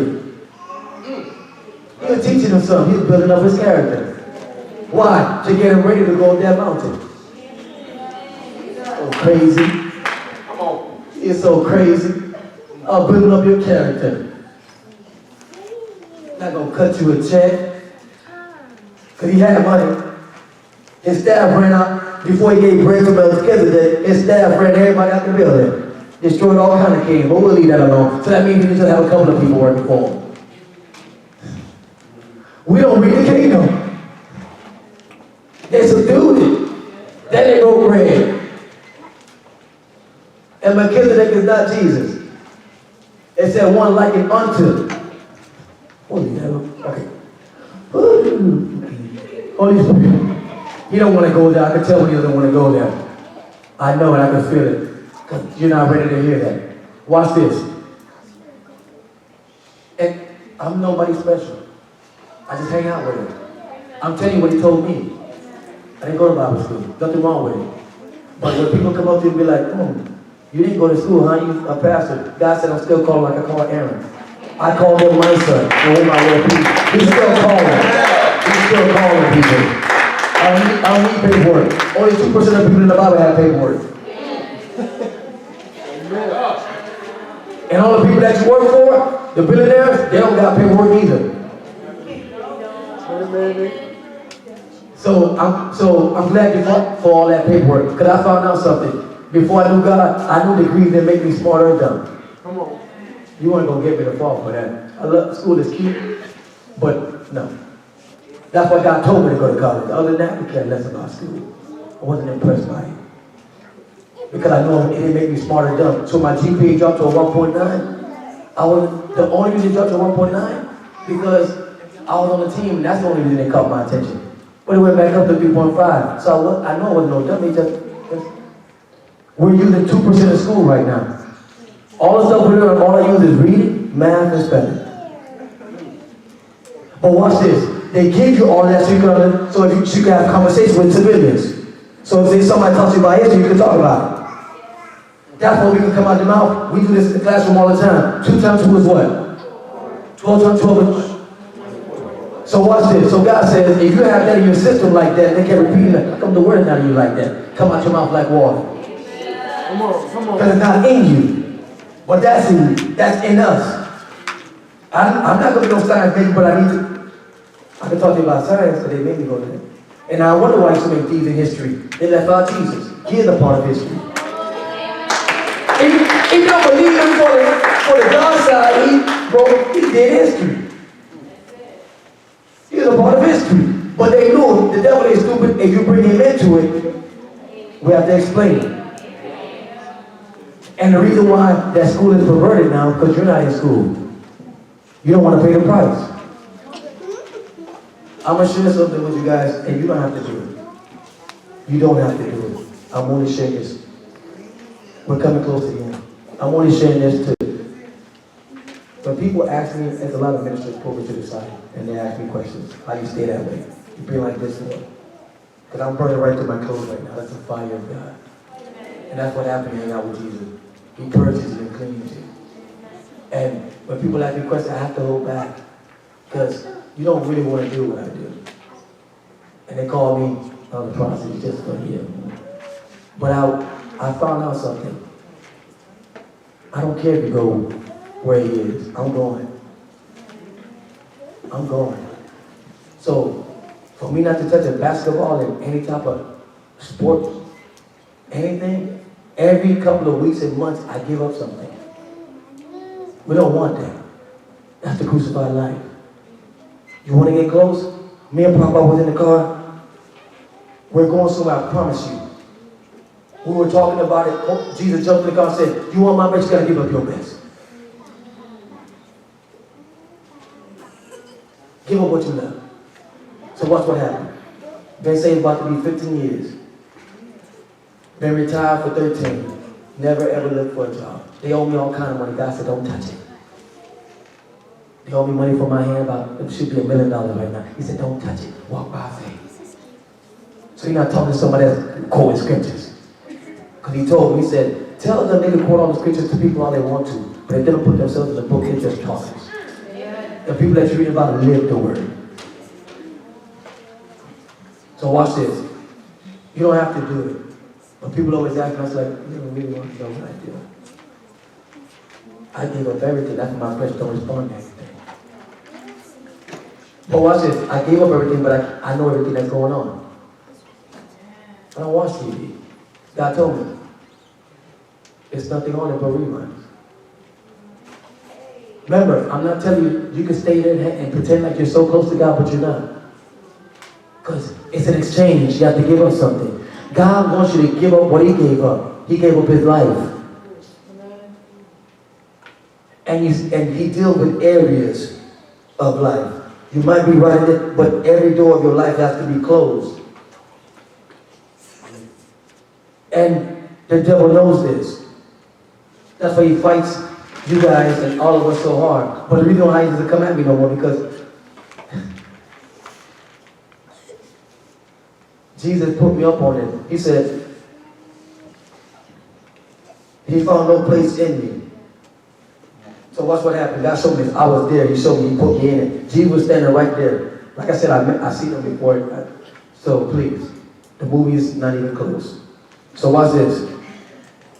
He was teaching him something. He was building up his character. Why? To get him ready to go up that mountain. So crazy. Come on. You're so crazy. I'm building up your character. Not gonna cut you a check. Because he had money. His staff ran out before he gave bread to Melchizedek. His staff ran everybody out the building. Destroyed all kind of kings, but we'll leave that alone. So that means he just have a couple of people working for him. We don't read the kingdom. They subdued it. Then they broke bread. And Melchizedek is not Jesus. It said one like it unto. Holy hell. Okay. Holy Spirit. He don't want to go there. I can tell when he doesn't want to go there. I know it. I can feel it. Because you're not ready to hear that. Watch this. And I'm nobody special. I just hang out with him. I'm telling you what he told me. I didn't go to Bible school. Nothing wrong with it. But when people come up to you and be like, you didn't go to school, huh? You a pastor. God said I'm still calling like I call Aaron. I call him my son. Oh my Lord, he's still calling. He's still calling people. I don't need paperwork. Only 2% of people in the Bible have paperwork. And all the people that you work for, the billionaires, they don't got paperwork either. So I'm glad you fought for all that paperwork, because I found out something. Before I knew God, I knew degrees that make me smarter or dumb. Come on. You weren't gonna get me to fall for that. I love school is cute, but no. That's why God told me to go to college. Other than that, we cared less about school. I wasn't impressed by it. Because I know it didn't make me smarter or dumb. So my GPA dropped to a 1.9. The only reason it dropped to 1.9 because I was on the team, and that's the only reason they caught my attention. But it went back up to 3.5. So I know it wasn't no dummy, we're using 2% of school right now. All the stuff we're doing, all I use is reading, math, and spelling. But watch this. They give you all that so you can, so if you can have conversations with civilians. So if somebody talks to you about history, you can talk about it. That's why we can come out the mouth. We do this in the classroom all the time. 2 times 2 is what? 12 times 12 is what? So watch this. So God says, if you have that in your system like that, they can repeat it. How come the word is not in you like that? Come out your mouth like water. Come on. Because it's not in you. But that's in you. That's in us. I'm not going to be no science baby, but I can talk to you about science, but they made me go there. And I wonder why so many thieves in history. They left out Jesus. He is a part of history. If you don't believe him for the God side, he did history. He is a part of history. But they knew the devil is stupid. If you bring him into it, we have to explain it. And the reason why that school is perverted now, because you're not in school. You don't want to pay the price. I'm going to share something with you guys, and you don't have to do it. You don't have to do it. I'm only sharing this. We're coming close to the end. I'm only sharing this too. When people ask me, there's a lot of ministers pull me to the side, and they ask me questions. How do you stay that way? You be like this one. Because I'm burning right through my clothes right now. That's the fire of God. And that's what happened hanging out with Jesus. He purges you and cleans you. And when people ask me questions, I have to hold back. Because you don't really want to do what I do. And they call me the prophet just for you. But I found out something. I don't care if you go where he is. I'm going. I'm going. So, for me not to touch a basketball and any type of sport, anything, every couple of weeks and months, I give up something. We don't want that. That's the crucified life. You want to get close? Me and Papa was in the car. We're going somewhere, I promise you. We were talking about it. Jesus jumped in the car and said, you want my best, you got to give up your best. Give up what you love. So watch what happened. Been saved about to be 15 years. Been retired for 13. Never ever looked for a job. They owe me all kind of money. God said, don't touch it. They owe me money for my hand, about it should be $1 million right now. He said, don't touch it. Walk by faith. So you're not talking to somebody that's quoting scriptures. Because he told me, he said, tell them they can quote all the scriptures to people all they want to, but if they don't put themselves in the book, they're just talkers. The people that you read about live the word. So watch this. You don't have to do it. But people always ask us like, you don't really want to know what I do. I give up everything. That's why my flesh don't respond to anything. But watch this. I gave up everything, but I know everything that's going on. I don't watch TV. God told me. There's nothing on it but reruns. Remember, I'm not telling you, you can stay there and pretend like you're so close to God, but you're not. Because it's an exchange. You have to give up something. God wants you to give up what he gave up. He gave up his life. And he deals with areas of life. You might be right in it, but every door of your life has to be closed. And the devil knows this. That's why he fights you guys and all of us so hard. But the reason why he doesn't come at me no more, because Jesus put me up on it. He said, he found no place in me. So watch what happened. God showed me this. I was there. He showed me. He put me in it. Jesus was standing right there. Like I said, I seen him before. So please, the movie is not even close. So watch this.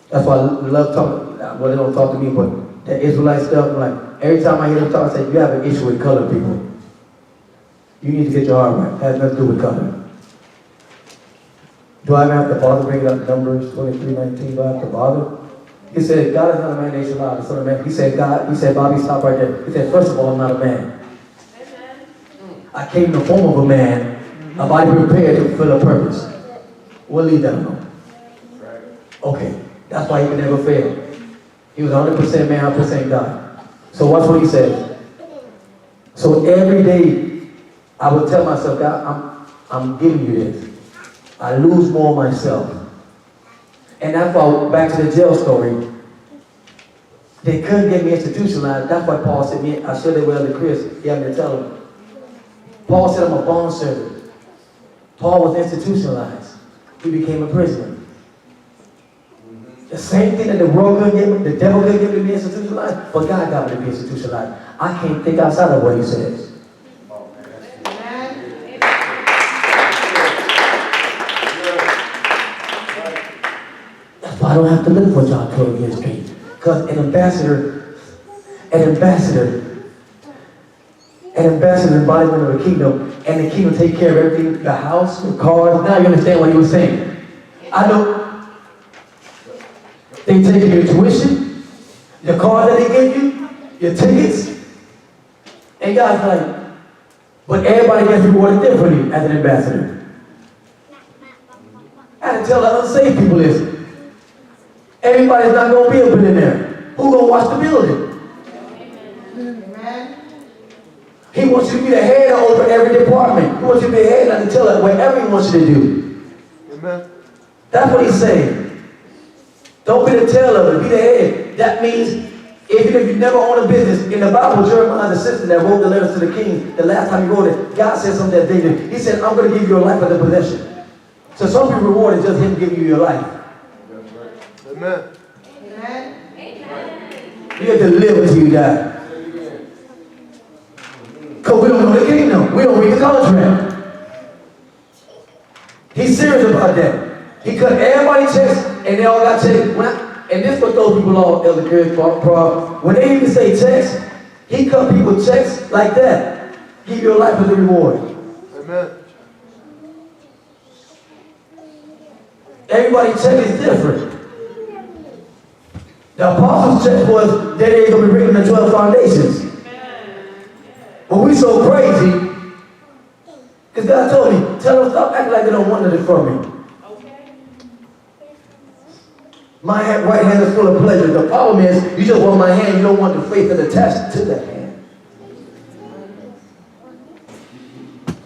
That's why I love talking. Well, they don't talk to me, but that Israelite stuff, like every time I hear them talk, I say, you have an issue with colored people. You need to get your heart right. It has nothing to do with color. Do I even have to bother bringing up Numbers 23:19? Do I have to bother? He said, God is not a man that he should lie, the son of man. He said, Bobby, stop right there. He said, first of all, I'm not a man. Amen. I came in the form of a man, a body prepared to fulfill a purpose. We'll leave that alone. Okay, that's why he could never fail. He was 100% man, 100% God. So watch what he said. So every day, I would tell myself, God, I'm giving you this. I lose more myself. And that's why, back to the jail story, they couldn't get me institutionalized. That's why Paul said, I should have well to Chris. He had me to tell him. Paul said, I'm a bond servant. Paul was institutionalized. He became a prisoner. The same thing that the world couldn't get me, the devil couldn't get me to be institutionalized, but God got me to be institutionalized. I can't think outside of what he says. That's why I don't have to live for John 12 years straight. Because an ambassador embodiment of the kingdom, and the kingdom take care of everything, the house, the cars. Now you understand what he was saying. I know they take your tuition, the car that they give you, your tickets, and God's like, but everybody gets rewarded differently as an ambassador. I had to tell the unsaved people this. Everybody's not going to be a billionaire. Who's going to watch the building? He wants you to be the head over every department. He wants you to be the head and to tell it whatever he wants you to do. Amen. That's what he's saying. Don't be the tail of it, be the head. That means, even if you never own a business, in the Bible, Jeremiah's assistant that wrote the letters to the king, the last time he wrote it, God said something that David. He said, I'm going to give you your life as a possession. So some people rewarded just him giving you your life. Amen. Amen. You have to live until you die. Because we don't know the kingdom. We don't read the contract. He's serious about that. He cut everybody checks and they all got checks. And this what those people all, Elder Chris, when they even say checks, he cut people checks like that. Give your life as a reward. Amen. Everybody's check is different. The apostles' check was that they ain't going to be written in the 12 foundations. But we so crazy, because God told me, tell them stop acting like they don't want nothing from me. My right hand is full of pleasure. The problem is, you just want my hand, you don't want the faith that's attached to that hand.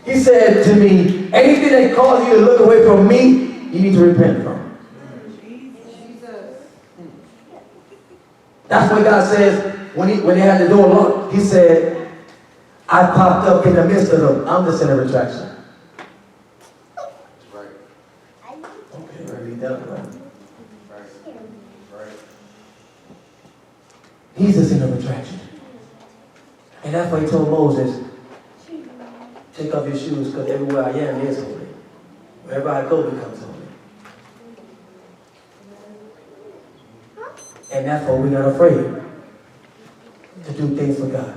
He said to me, anything that causes you to look away from me, you need to repent from. That's what God says when they had the door locked. He said, I popped up in the midst of them. I'm the sin of retraction. Right. Okay, read that right. He's the sin of retraction. And that's why he told Moses, take off your shoes because everywhere I am is holy. Wherever I go becomes holy. And that's why we're not afraid to do things for God.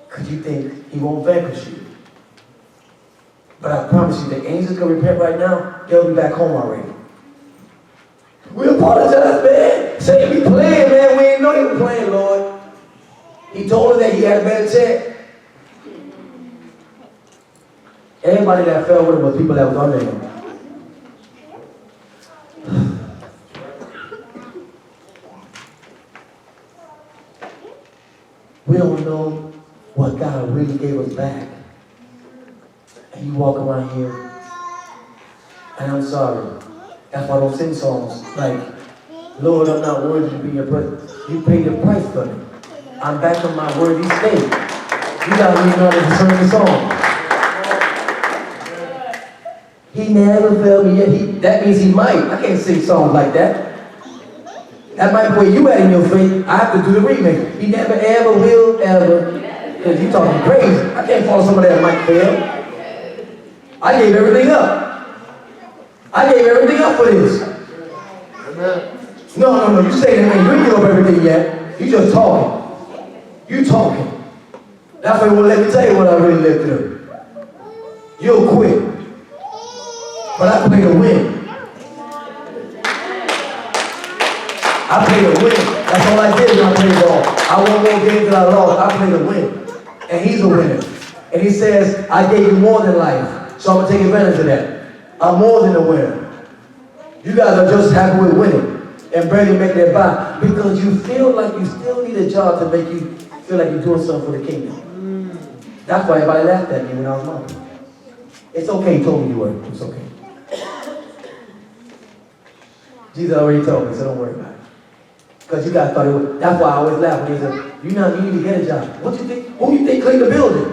Because you think he won't vanquish you. But I promise you, the angels can repent right now, they'll be back home already. We apologize, man. Say we playing, man. We ain't know he was playing, Lord. He told us that he had a better check. Everybody that fell with him was people that was under him. We don't know what God really gave us back. And you walk around here, and I'm sorry. That's why I don't sing songs like, Lord, I'm not worthy to be your presence. You paid the price for me. I'm back on my worthy state. You gotta really know how to discern the song. He never failed me yet. That means he might. I can't sing songs like that. That might be where you at in your faith. I have to do the remix. He never, ever, will, ever. Because you talking crazy. I can't follow somebody that might fail. I gave everything up. I gave everything up for this. Amen. No. You say that, man. You ain't give up everything yet. You just talking. You talking. That's why you won't let me tell you what I really lived through. You'll quit. But I play to win. I play to win. That's all I did when I played ball. I won more games than I lost. I play to win. And he's a winner. And he says, I gave you more than life. So I'm going to take advantage of that. I'm more than a winner. You guys are just happy with winning. And barely make that by. Because you feel like you still need a job to make you feel like you're doing something for the kingdom. That's why everybody laughed at me when I was young. It's okay, he told me you were. It's okay. Jesus already told me, so don't worry about it. Because you guys thought it was, that's why I always laugh when he said, you need to get a job. What you think? Who you think cleaned the building?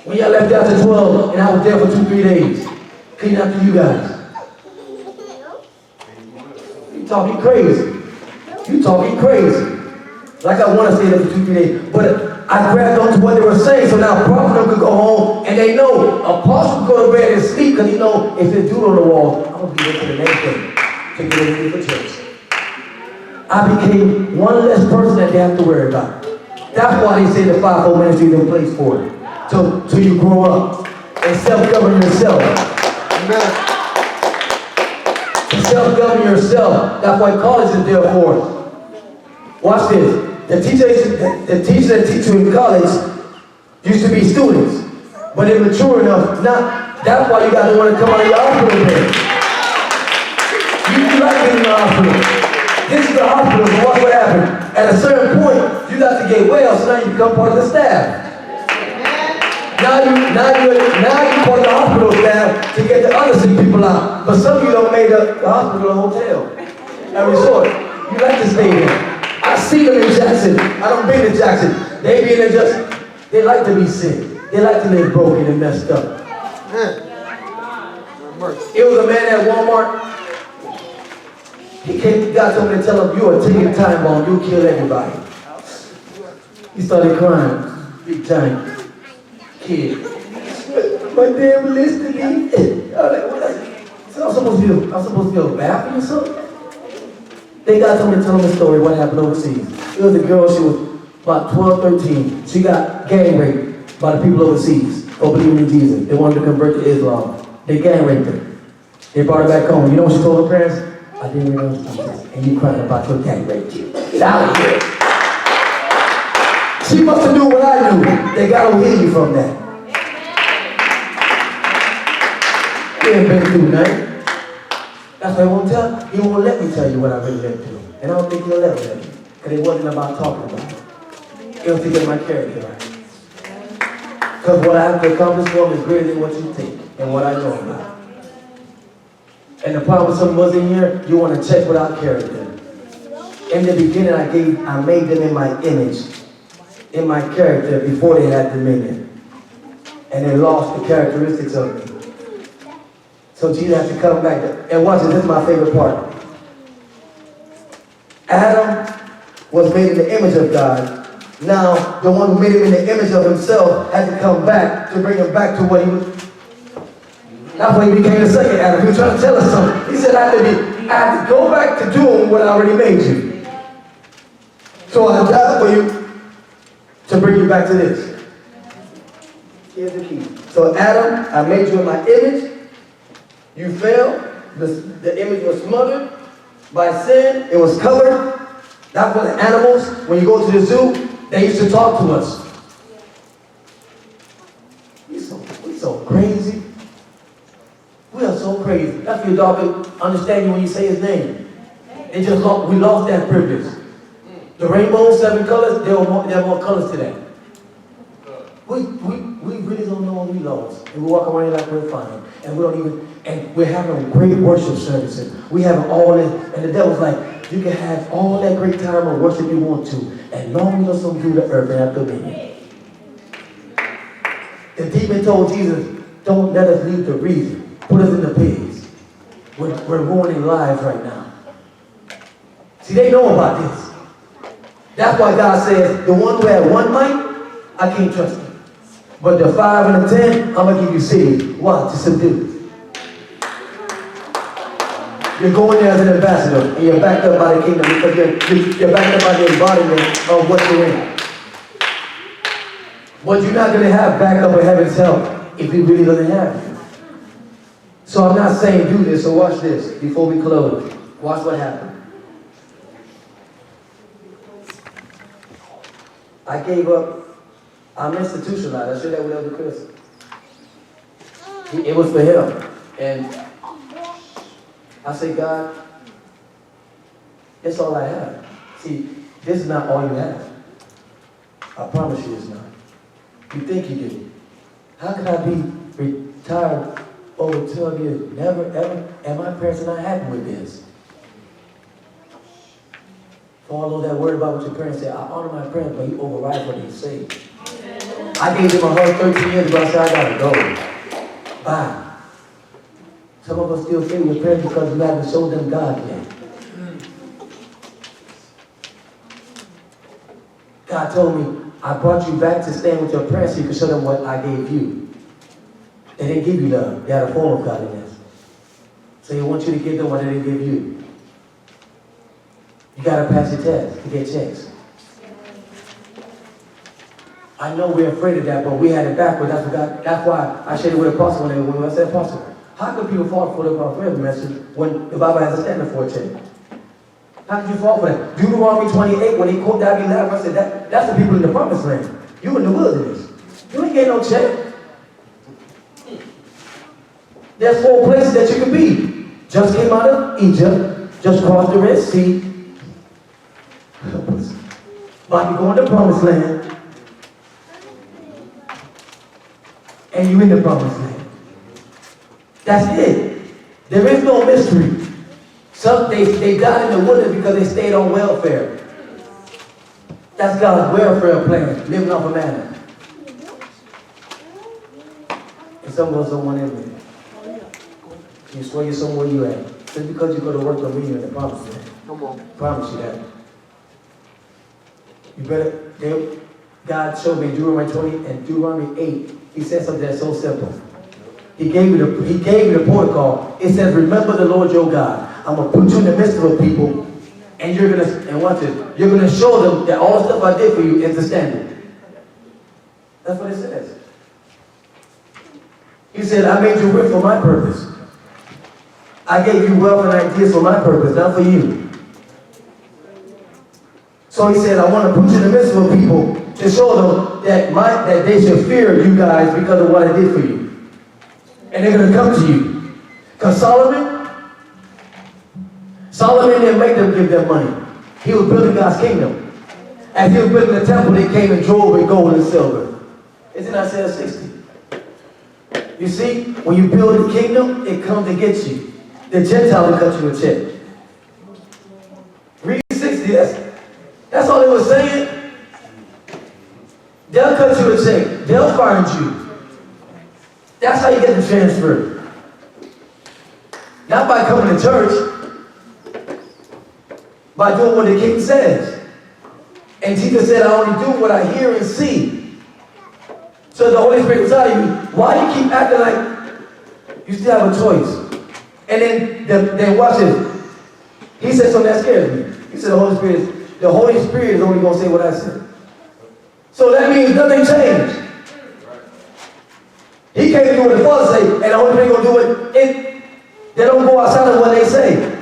When y'all left after 12 and I was there for 2-3 days, cleaning after you guys. You talking crazy. You talking crazy. Like I want to stay there for 2-3 days, but I grabbed onto what they were saying, so now prophet could go home, and they know apostle could go to bed and sleep, because he know if there's dude on the wall, I'm going to be there for the next day to get ready for church. I became one less person that they have to worry about. That's why they say the fivefold ministry is in place for it. Till you grow up and self-govern yourself. Amen. Self-govern yourself. That's why college is there for. Watch this. The teachers that teach you in college used to be students, but they're mature enough. That's why you got to want to come out of your hospital bed. You like being in the hospital. This is the hospital, so watch what happened. At a certain point, you got to get well, so now you become part of the staff. Now you're part of the hospital staff to get the other sick people out. But some of you don't make the hospital a hotel, a resort. You like to stay there. I see them in Jackson. I don't been to Jackson. They like to be sick. They like to live broken and messed up. It was a man at Walmart. He came, God told me to tell him, you are taking time bomb, you'll kill everybody. He started crying. Big time kid. My dad would listen to me. I was like, what? So I'm supposed to feel bad for myself? Then God told me to tell him a story, what happened overseas. It was a girl, she was about 12, 13. She got gang raped by the people overseas for believing in Jesus. They wanted to convert to Islam. They gang raped her. They brought her back home. You know what she told her parents? I didn't even know Jesus. And you crying about your gang rape kid. Get out of here. She must have knew what I knew. They got to heal you from that. You ain't been through nothing. That's why he won't let me tell you what I really went through. And I don't think he'll ever let me. Because it wasn't about talking about it. It was to get my character right. Because what I have to accomplish for him is greater than what you think and what I know about. And the problem with some Muslim here, you want to check without character. In the beginning, I made them in my image, in my character, before they had dominion. And they lost the characteristics of me. So Jesus has to come back. And watch this is my favorite part. Adam was made in the image of God. Now, the one who made him in the image of himself had to come back to bring him back to what he was. That's why he became the second Adam. He was trying to tell us something. He said, I have to go back to doing what I already made you. So I died for you to bring you back to this. Here's the key. So Adam, I made you in my image. You fell. The image was smothered by sin. It was covered. That's why the animals, when you go to the zoo, they used to talk to us. We so crazy. We are so crazy. That's why your dog can understand you when you say his name. We lost that privilege. The rainbow, 7 colors, there are more colors to that. We really don't know what we lost. And we walk around like we're fine. And we don't even, and we're having great worship services. We have all this, and the devil's like, you can have all that great time of worship you want to, and long as you don't do the earth and have dominion. The demon told Jesus, don't let us leave the reason. Put us in the pigs. We're ruining lives right now. See, they know about this. That's why God says, the one who had one might, I can't trust him. But the 5 and the 10, I'm going to give you cities. Why? To subdue. You're going there as an ambassador, and you're backed up by the kingdom because you're backed up by the embodiment of what you're in. But you're not going to have backup of heaven's help if he really doesn't have you. So I'm not saying do this, so watch this before we close. Watch what happened. I gave up. I'm institutionalized. I shared that with Elder Chris. It was for him. And I said, God, that's all I have. See, this is not all you have. I promise you it's not. You think you do. How can I be retired over 12 years? Never, ever, and my parents are not happy with this. For all those that worried about what your parents say, I honor my parents, but you override what they say. I gave them a hug 13 years ago, I said, I gotta go. Bye. Some of us still stay with parents because we haven't showed them God yet. God told me, I brought you back to stand with your parents so you can show them what I gave you. They didn't give you love. They had a form of godliness. So He wants you to give them what they didn't give you. You gotta pass your test to get checks. I know we're afraid of that, but we had it backwards. That's why I shared it with Apostle when I said, Apostle, how can people fall for the prayer message when the Bible has a standard for a check? How could you fall for that? Deuteronomy 28, when he quoted that, I said, that's the people in the promised land. You in the wilderness. You ain't getting no check. There's 4 places that you can be. Just came out of Egypt, just crossed the Red Sea. About to go in the promised land. And you in the promised land. That's it. There is no mystery. Some they died in the wilderness because they stayed on welfare. That's God's welfare plan, living off of manna. And some of us don't want it. You swear you're somewhere you at. Just because you go to work don't mean you're in the promised land. Come on. Promise you that. You better. God showed me Deuteronomy 20 and Deuteronomy 8. He said something that's so simple. He gave me the protocol. It says, remember the Lord your God. I'm gonna put you in the midst of a people, and you're gonna show them that all the stuff I did for you is the standard. That's what it says. He said, I made you rich for my purpose. I gave you wealth and ideas for my purpose, not for you. So he said, I want to put you in the midst of a people to show them that they should fear you guys because of what I did for you. And they're going to come to you. Because Solomon didn't make them give them money. He was building God's kingdom. As he was building the temple, they came and drove in gold and silver. Isn't Isaiah 60? You see, when you build the kingdom, it comes to get you. The Gentile will cut you a check. Read 60, that's all they were saying. They'll cut you a check. They'll find you. That's how you get the transfer. Not by coming to church. By doing what the king says. And Jesus said, I only do what I hear and see. So the Holy Spirit will tell you, why you keep acting like you still have a choice? And then watch this. He said something that scares me. He said the Holy Spirit is only going to say what I said. So that means nothing changed. He can't do what the Father say, and the Holy Spirit going to do it. They don't go outside of what they say.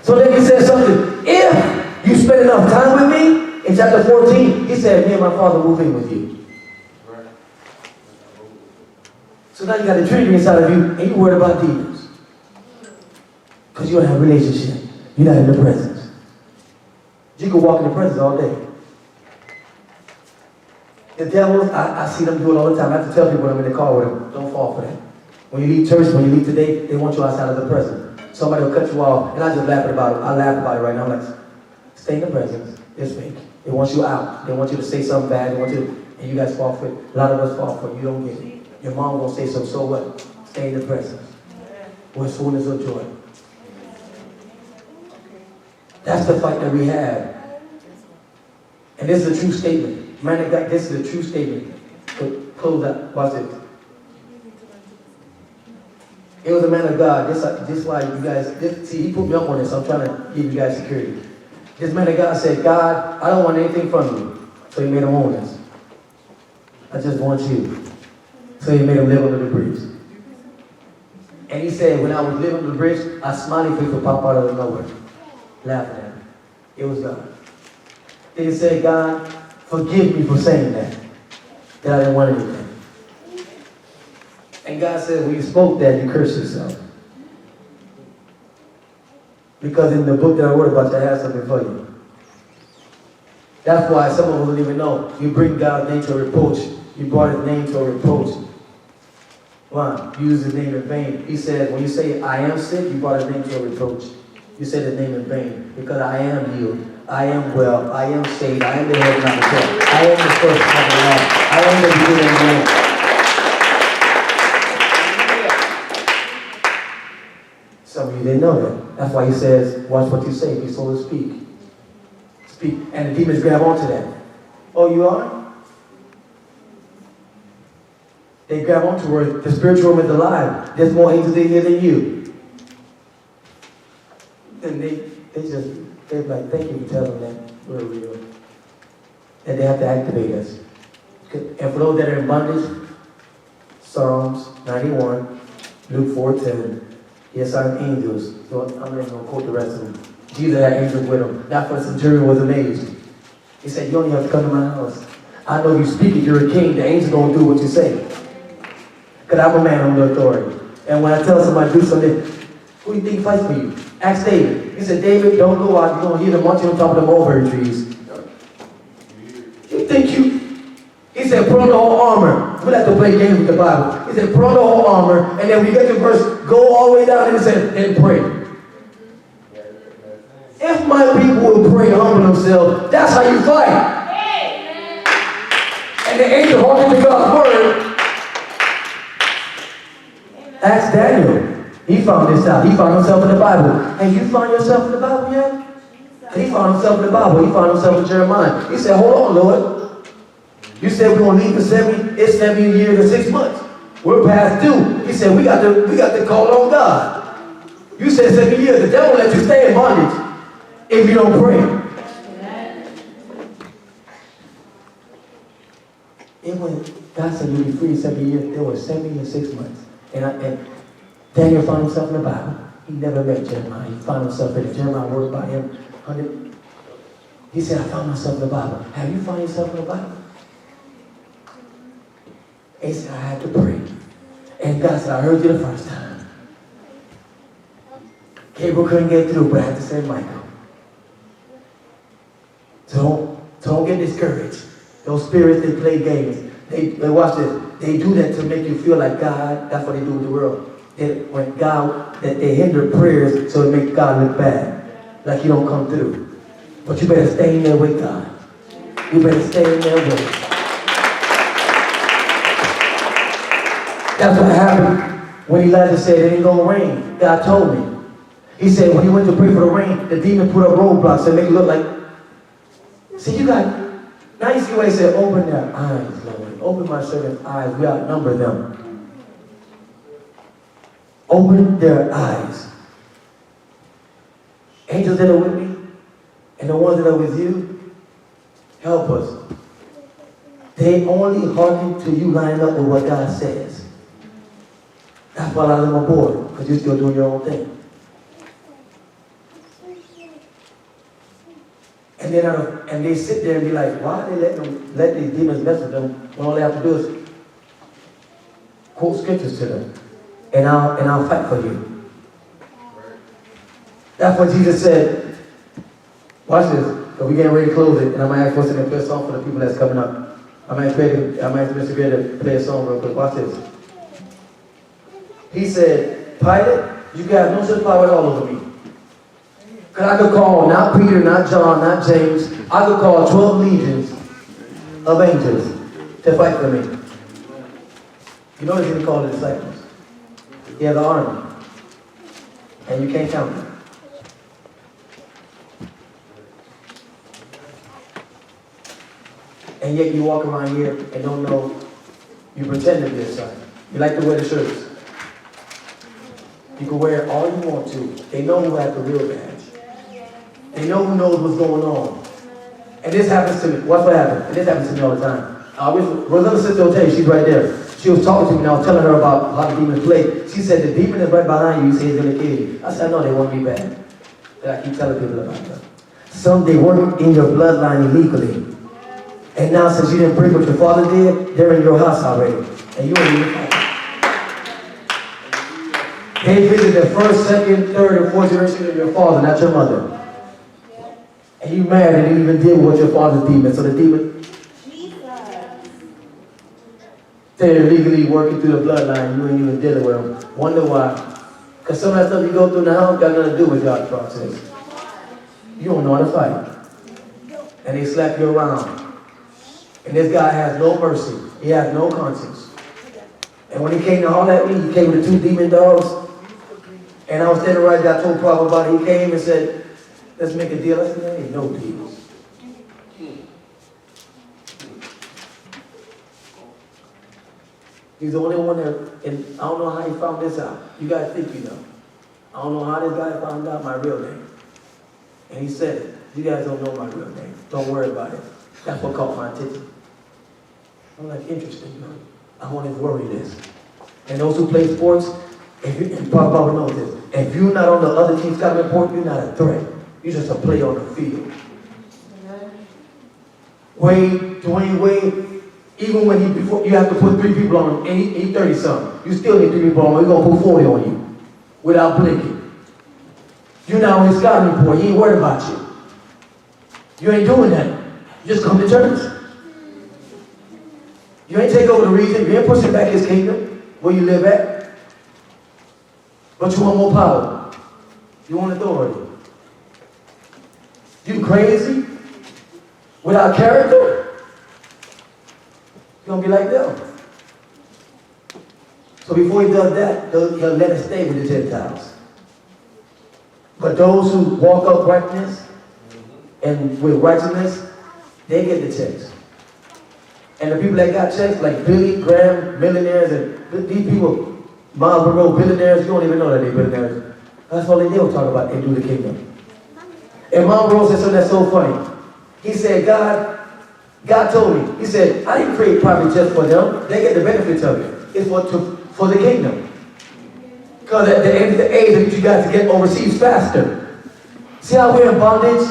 So then he said something. If you spend enough time with me, in chapter 14, he said, me and my Father move in with you. So now you got the Trinity inside of you, and you're worried about demons. Because you don't have a relationship. You're not in the presence. You can walk in the presence all day. The devils, I see them do it all the time. I have to tell people when I'm in the car with them, don't fall for that. When you leave church, when you leave today, they want you outside of the presence. Somebody will cut you off, and I just laugh about it. I laugh about it right now. I'm like, stay in the presence. It's fake. They want you out. They want you to say something bad. They want you to, and you guys fall for it. A lot of us fall for it. You don't get it. Your mom will say something, so what? Stay in the presence. Where it's fullness of joy. That's the fight that we have. And this is a true statement. Man of God, this is a true statement. So close that. Watch it. It was a man of God. This why you guys, see, he put me up on this, so I'm trying to give you guys security. This man of God said, God, I don't want anything from you. So he made him homeless. I just want you. So he made him live under the bridge. And he said, when I was living under the bridge, a smiley face would pop out of nowhere, laughing at me. It was God. Then he said, God, forgive me for saying that I didn't want anything. And God said, when you spoke that, you cursed yourself. Because in the book that I wrote about you, I have something for you. That's why some of us don't even know. You bring God's name to a reproach. You brought his name to a reproach. Why? You use his name in vain. He said, when you say, I am sick, you brought his name to a reproach. You said his name in vain. Because I am healed. I am well. I am saved. I am the head, not the tail. I am the first, not the last. I am the beginning and the end. Some of you didn't know that. That's why he says, watch what you say, be slow to speak. Speak. And the demons grab onto that. Oh, you are? They grab onto where the spiritual realm is alive. There's more angels in here than you. And they're like, thank you for telling them that we're real. And they have to activate us. And for those that are in bondage, Psalms 91, Luke 4:10, yes, I'm angels. So I'm not even going to quote the rest of them. Jesus had angels with him. That's why the centurion was amazed. He said, you only have to come to my house. I know you speak it, you're a king. The angels don't do what you say. Because I'm a man under authority. And when I tell somebody to do something, who do you think fights for you? Ask David. He said, David, don't go out. You're going to hear them marching on top of the mulberry trees. You think you... He said, put on the whole armor. We like to play games with the Bible. He said, put on the whole armor. And then when you get to verse, go all the way down and he said, and pray. If my people will pray and humble themselves, that's how you fight. And the angel hearkened to God's word. Ask Daniel. He found this out. He found himself in the Bible. And you found yourself in the Bible yet? He found himself in the Bible. He found himself in Jeremiah. He said, hold on, Lord. You said we're going to leave in 70, it's 70 years and 6 months. We're past due. He said, we got to call on God. You said 7 years. The devil let you stay in bondage if you don't pray. And when God said you'll be free in 70 years, there was 70 and 6 months. And Daniel found himself in the Bible. He never met Jeremiah. He found himself in it. Jeremiah worked by him. He said, I found myself in the Bible. Have you found yourself in the Bible? He said, I had to pray. And God said, I heard you the first time. Gabriel couldn't get through, but I had to send Michael. So don't get discouraged. Those spirits, they play games. They watch this. They do that to make you feel like God. That's what they do with the world. They hinder prayers so it makes God look bad. Like you don't come through. But you better stay in there with God. You better stay in there with Him. That's what happened when Elijah said it ain't gonna rain. God told me. He said when he went to pray for the rain, the demon put up roadblocks and make it look like. See, now you see why he said, open their eyes, Lord. Open my servant's eyes. We outnumber them. Open their eyes. Angels that are with me and the ones that are with you, help us. They only hearken to you lining up with what God says. That's why a lot of them are bored, because you're still doing your own thing. And they sit there and be like, why are they let these demons mess with them when all they have to do is quote scriptures to them. And I'll fight for you. That's what Jesus said. Watch this. Because we're getting ready to close it. And I'm going to ask what's in the first song for the people that's coming up. I'm going to ask Mr. Gray to play a song real quick. Watch this. He said, Pilate, you got no such power at all over me. Because I could call not Peter, not John, not James. I could call 12 legions of angels to fight for me. You know he didn't call the disciples. He had an army. And you can't count them. And yet you walk around here and don't know you pretend to be a son. You like to wear the shirts. You can wear it all you want to. They know who has the real badge. They know who knows what's going on. And this happens to me. Watch what happens. And this happens to me all the time. Rosella's sister will tell you, she's right there. She was talking to me and I was telling her about how the demons play. She said, the demon is right behind you. He said he's going to kill you. I said, no, they won't be bad. But I keep telling people about that. Some, they work in your bloodline illegally. And now since you didn't break what your father did, they're in your house already. And you ain't even fighting. They visit the first, second, third, and fourth generation of your father, not your mother. And you married and you even deal with your father's demon. So the demon. They're illegally working through the bloodline, you ain't even dealing with them. Wonder why? Because some of that stuff you go through now got nothing to do with God's process. You don't know how to fight. And they slap you around. And this guy has no mercy. He has no conscience. And when he came to holler at me, he came with the 2 demon dogs. And I was standing right there, I told Prophet about it. He came and said, let's make a deal. I said, there ain't no deals. He's the only one that, and I don't know how he found this out. You guys think you know. I don't know how this guy found out my real name. And he said it. You guys don't know my real name. Don't worry about it. That's what caught my attention. I'm like, interesting, man. I want to worry this. And those who play sports, if you, and Papa knows this, if you're not on the other team's scouting report, you're not a threat. You're just a player on the field. Dwayne Wade, even when before you have to put 3 people on him, and he 30-something, you still need 3 people on him. He's going to put 40 on you without blinking. You're not on his scouting report. He ain't worried about you. You ain't doing that. You just come to church. You ain't take over the region. You ain't pushing back his kingdom where you live at. But you want more power. You want authority. You crazy? Without character? You're going to be like them. So before he does that, he'll let it stay with the Gentiles. But those who walk uprightness and with righteousness, they get the checks. And the people that got checks, like Billy Graham, millionaires, and these people, Miles Monroe, billionaires, you don't even know that they're billionaires. That's all they do talk about, they do the kingdom. And Miles Monroe said something that's so funny. He said, God told me, he said, I didn't create private jets for them. They get the benefits of it. It's for the kingdom. Because at the end of the age, I need you guys to get overseas faster. See how we're in bondage?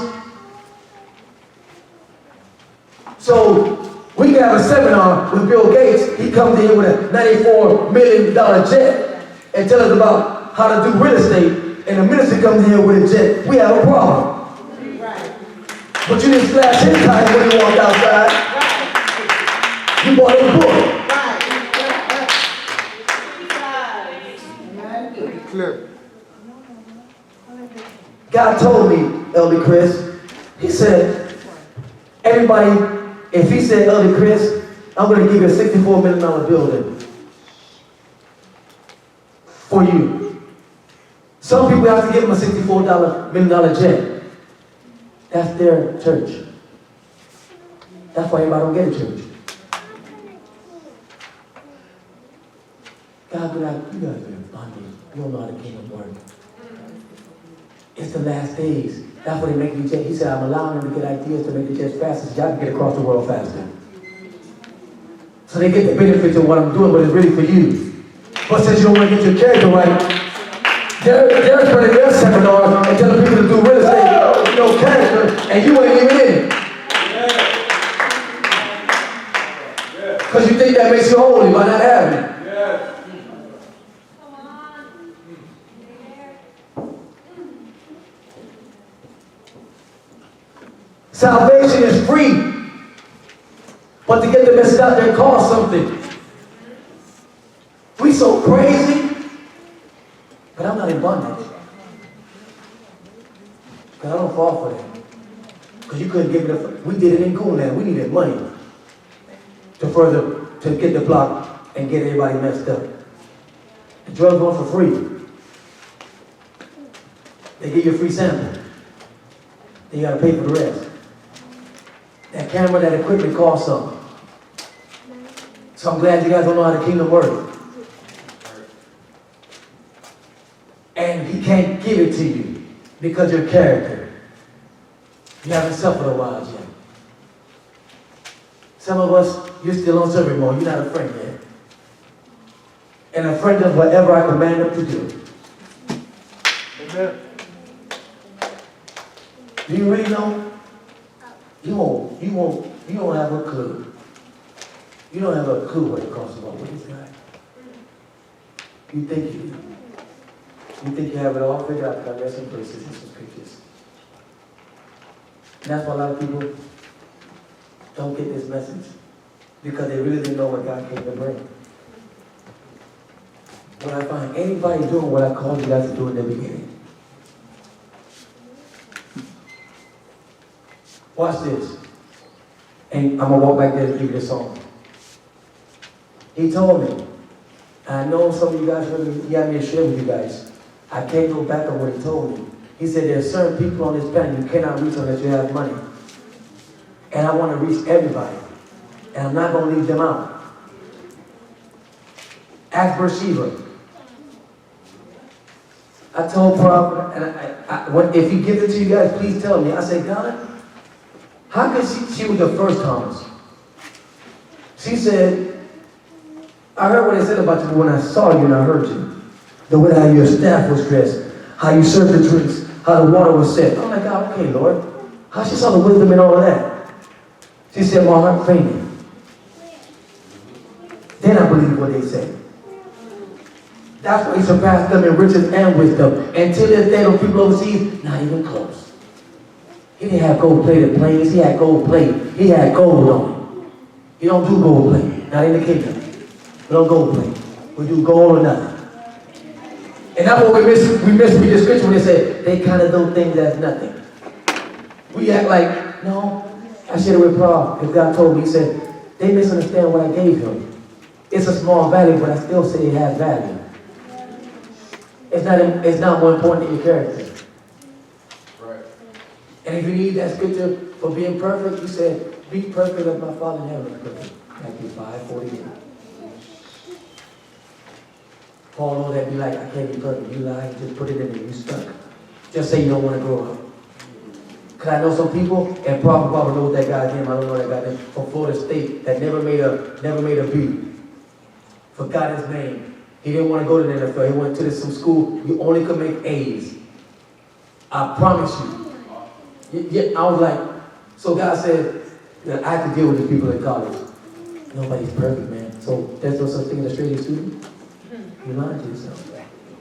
So, we can have a seminar with Bill Gates. He comes in with a $94 million jet and tells us about how to do real estate. And the minister comes in with a jet. We have a problem. But you didn't slash his tires when he walked outside. You bought his book. Clear. God told me, Elder Chris, he said, everybody, if he said, Elder Chris, I'm going to give you a $64 million building for you. Some people have to give him a $64 million jet. That's their church. That's why everybody don't get a church. God be like, you guys are in bondage. You don't know how the kingdom works. It's the last days. That's what they make me jet. He said, I'm allowing them to get ideas to make the jets faster so y'all can get across the world faster. So they get the benefits of what I'm doing, but it's really for you. But since you don't want to get your character right, they're turning their seminar and telling people to do real estate, you know, character, and you ain't even in it. Because you think that makes you holy by not having it. Salvation is free, but to get the message out there costs something. We so crazy, but I'm not in bondage. Because I don't fall for that. Because you couldn't give me the, we did it in Coolland. We needed money to get the block and get everybody messed up. The drugs were for free. They give you a free sample. Then you got to pay for the rest. That camera, that equipment costs something. So I'm glad you guys don't know how the kingdom works. And he can't give it to you because your character. You haven't suffered a while yet. Some of us, you're still on servant mode. You're not a friend yet. And a friend does whatever I command him to do. Amen. Do you really know? You don't have a clue. You don't have a clue what it costs about with this guy. You think you do. You think you have it all figured out. I got some places and some pictures. And that's why a lot of people don't get this message. Because they really didn't know what God came to bring. when I find anybody doing what I called you guys to do in the beginning. Watch this. And I'm going to walk back there and give you this song. He told me, I know some of you guys heard me, he had me to share with you guys. I can't go back on what he told me. He said there are certain people on this planet you cannot reach unless you have money. And I want to reach everybody. And I'm not going to leave them out. Ask Bathsheba. I told Prophet, and if he gives it to you guys, please tell me. I said, God, how could she was the first Thomas. She said, I heard what they said about you when I saw you and I heard you. The way how your staff was dressed, how you served the drinks, how the water was set. I'm like, God, okay, Lord. How she saw the wisdom in all of that. She said, my heart fainted. Then I believe what they said. That's why he surpassed them in riches and wisdom. Until this day, those people overseas, not even close. He didn't have gold-plated planes. He had gold plate. He had gold on it. He don't do gold plate. Not in the kingdom. We don't gold plate. We do gold or nothing. And that's what we misread the scripture when they say they kind of do things as nothing. We act like, no. I shared it with Paul because God told me, he said, they misunderstand what I gave him. It's a small value, but I still say it has value. It's not more important than your character. Right. And if you need that scripture for being perfect, you said, be perfect as my Father in heaven is perfect. Matthew 5:48. Paul knows that be like, I can't be perfect. You lie, just put it in there, you stuck. Just say you don't want to grow up. Because I know some people, and Prophet knows that guy's name, I don't know that guy's name, from Florida State, that never made a beat. Forgot his name. He didn't want to go to the NFL. He went to some school. You only could make A's. I promise you. I was like, so God said that I have to deal with the people in college. Nobody's perfect, man. So there's no such thing as a straight A student. You lied to yourself.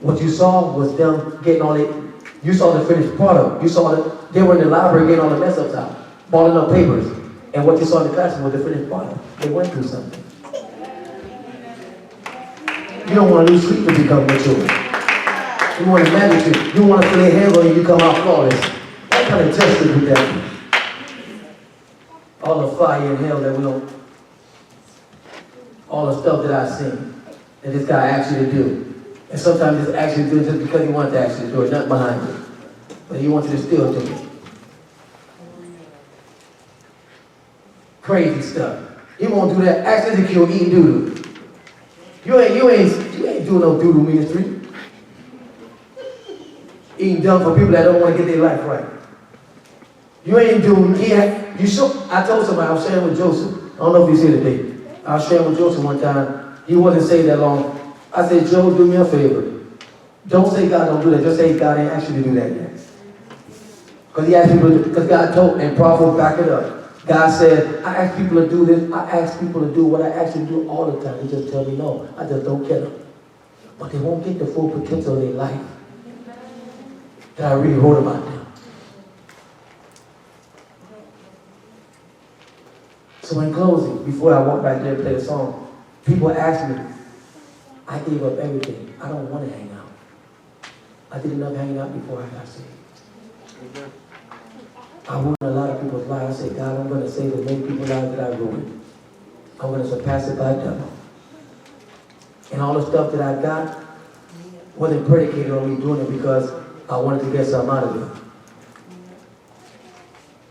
What you saw was them getting all it. You saw the finished product. You saw that they were in the library getting all the mess ups out, balling up papers. And what you saw in the classroom was the finished product. They went through something. You don't want to lose sleep when you become mature. You want to manage it. You want to lay hands on you, you come out flawless. What kind of test would that? All the fire and hell that we don't, all the stuff that I've seen, that this guy asked you to do. And sometimes it's actually do it just because he wanted to actually do it, not behind it. But he wants you to still do it. Crazy stuff. He won't do that. Accidentally kill eating doo-doo. You ain't doing no doo-doo ministry. Eating dumb for people that don't want to get their life right. You ain't doing, I told somebody, I was sharing with Joseph. I don't know if he's here today. I was sharing with Joseph one time. He wasn't saved that long. I said, Joe, do me a favor. Don't say God don't do that. Just say God ain't asked you to do that yet. Because God told, and Prophet back it up. God said, I ask people to do this. I ask people to do what I actually do all the time. They just tell me no. I just don't get them. But they won't get the full potential of their life that I really wrote about them. So in closing, before I walk back there and play the song, people ask me, I gave up everything. I don't want to hang out. I did enough hanging out before I got saved. Amen. I ruined a lot of people's lives. I said, God, I'm going to save as many people's lives that I ruined. I'm going to surpass it by double. And all the stuff that I got wasn't predicated on me doing it because I wanted to get something out of it.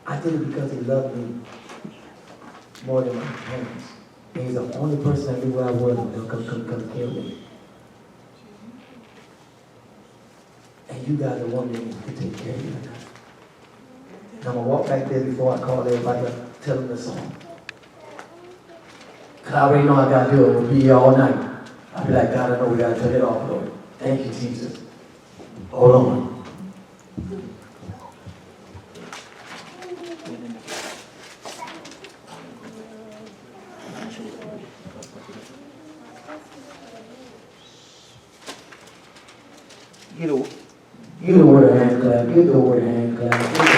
I did it because he loved me more than my parents. And he's the only person that knew where I was and they'll come kill me. And you guys are one that needs to take care of you. And I'm going to walk back there before I call everybody up, tell them the song. Because I already know I got to do it. We'll be here all night. I'll be like, God, I know we got to turn it off, Lord. Thank you, Jesus. Hold on. Give the word a hand clap. Give the word a hand clap.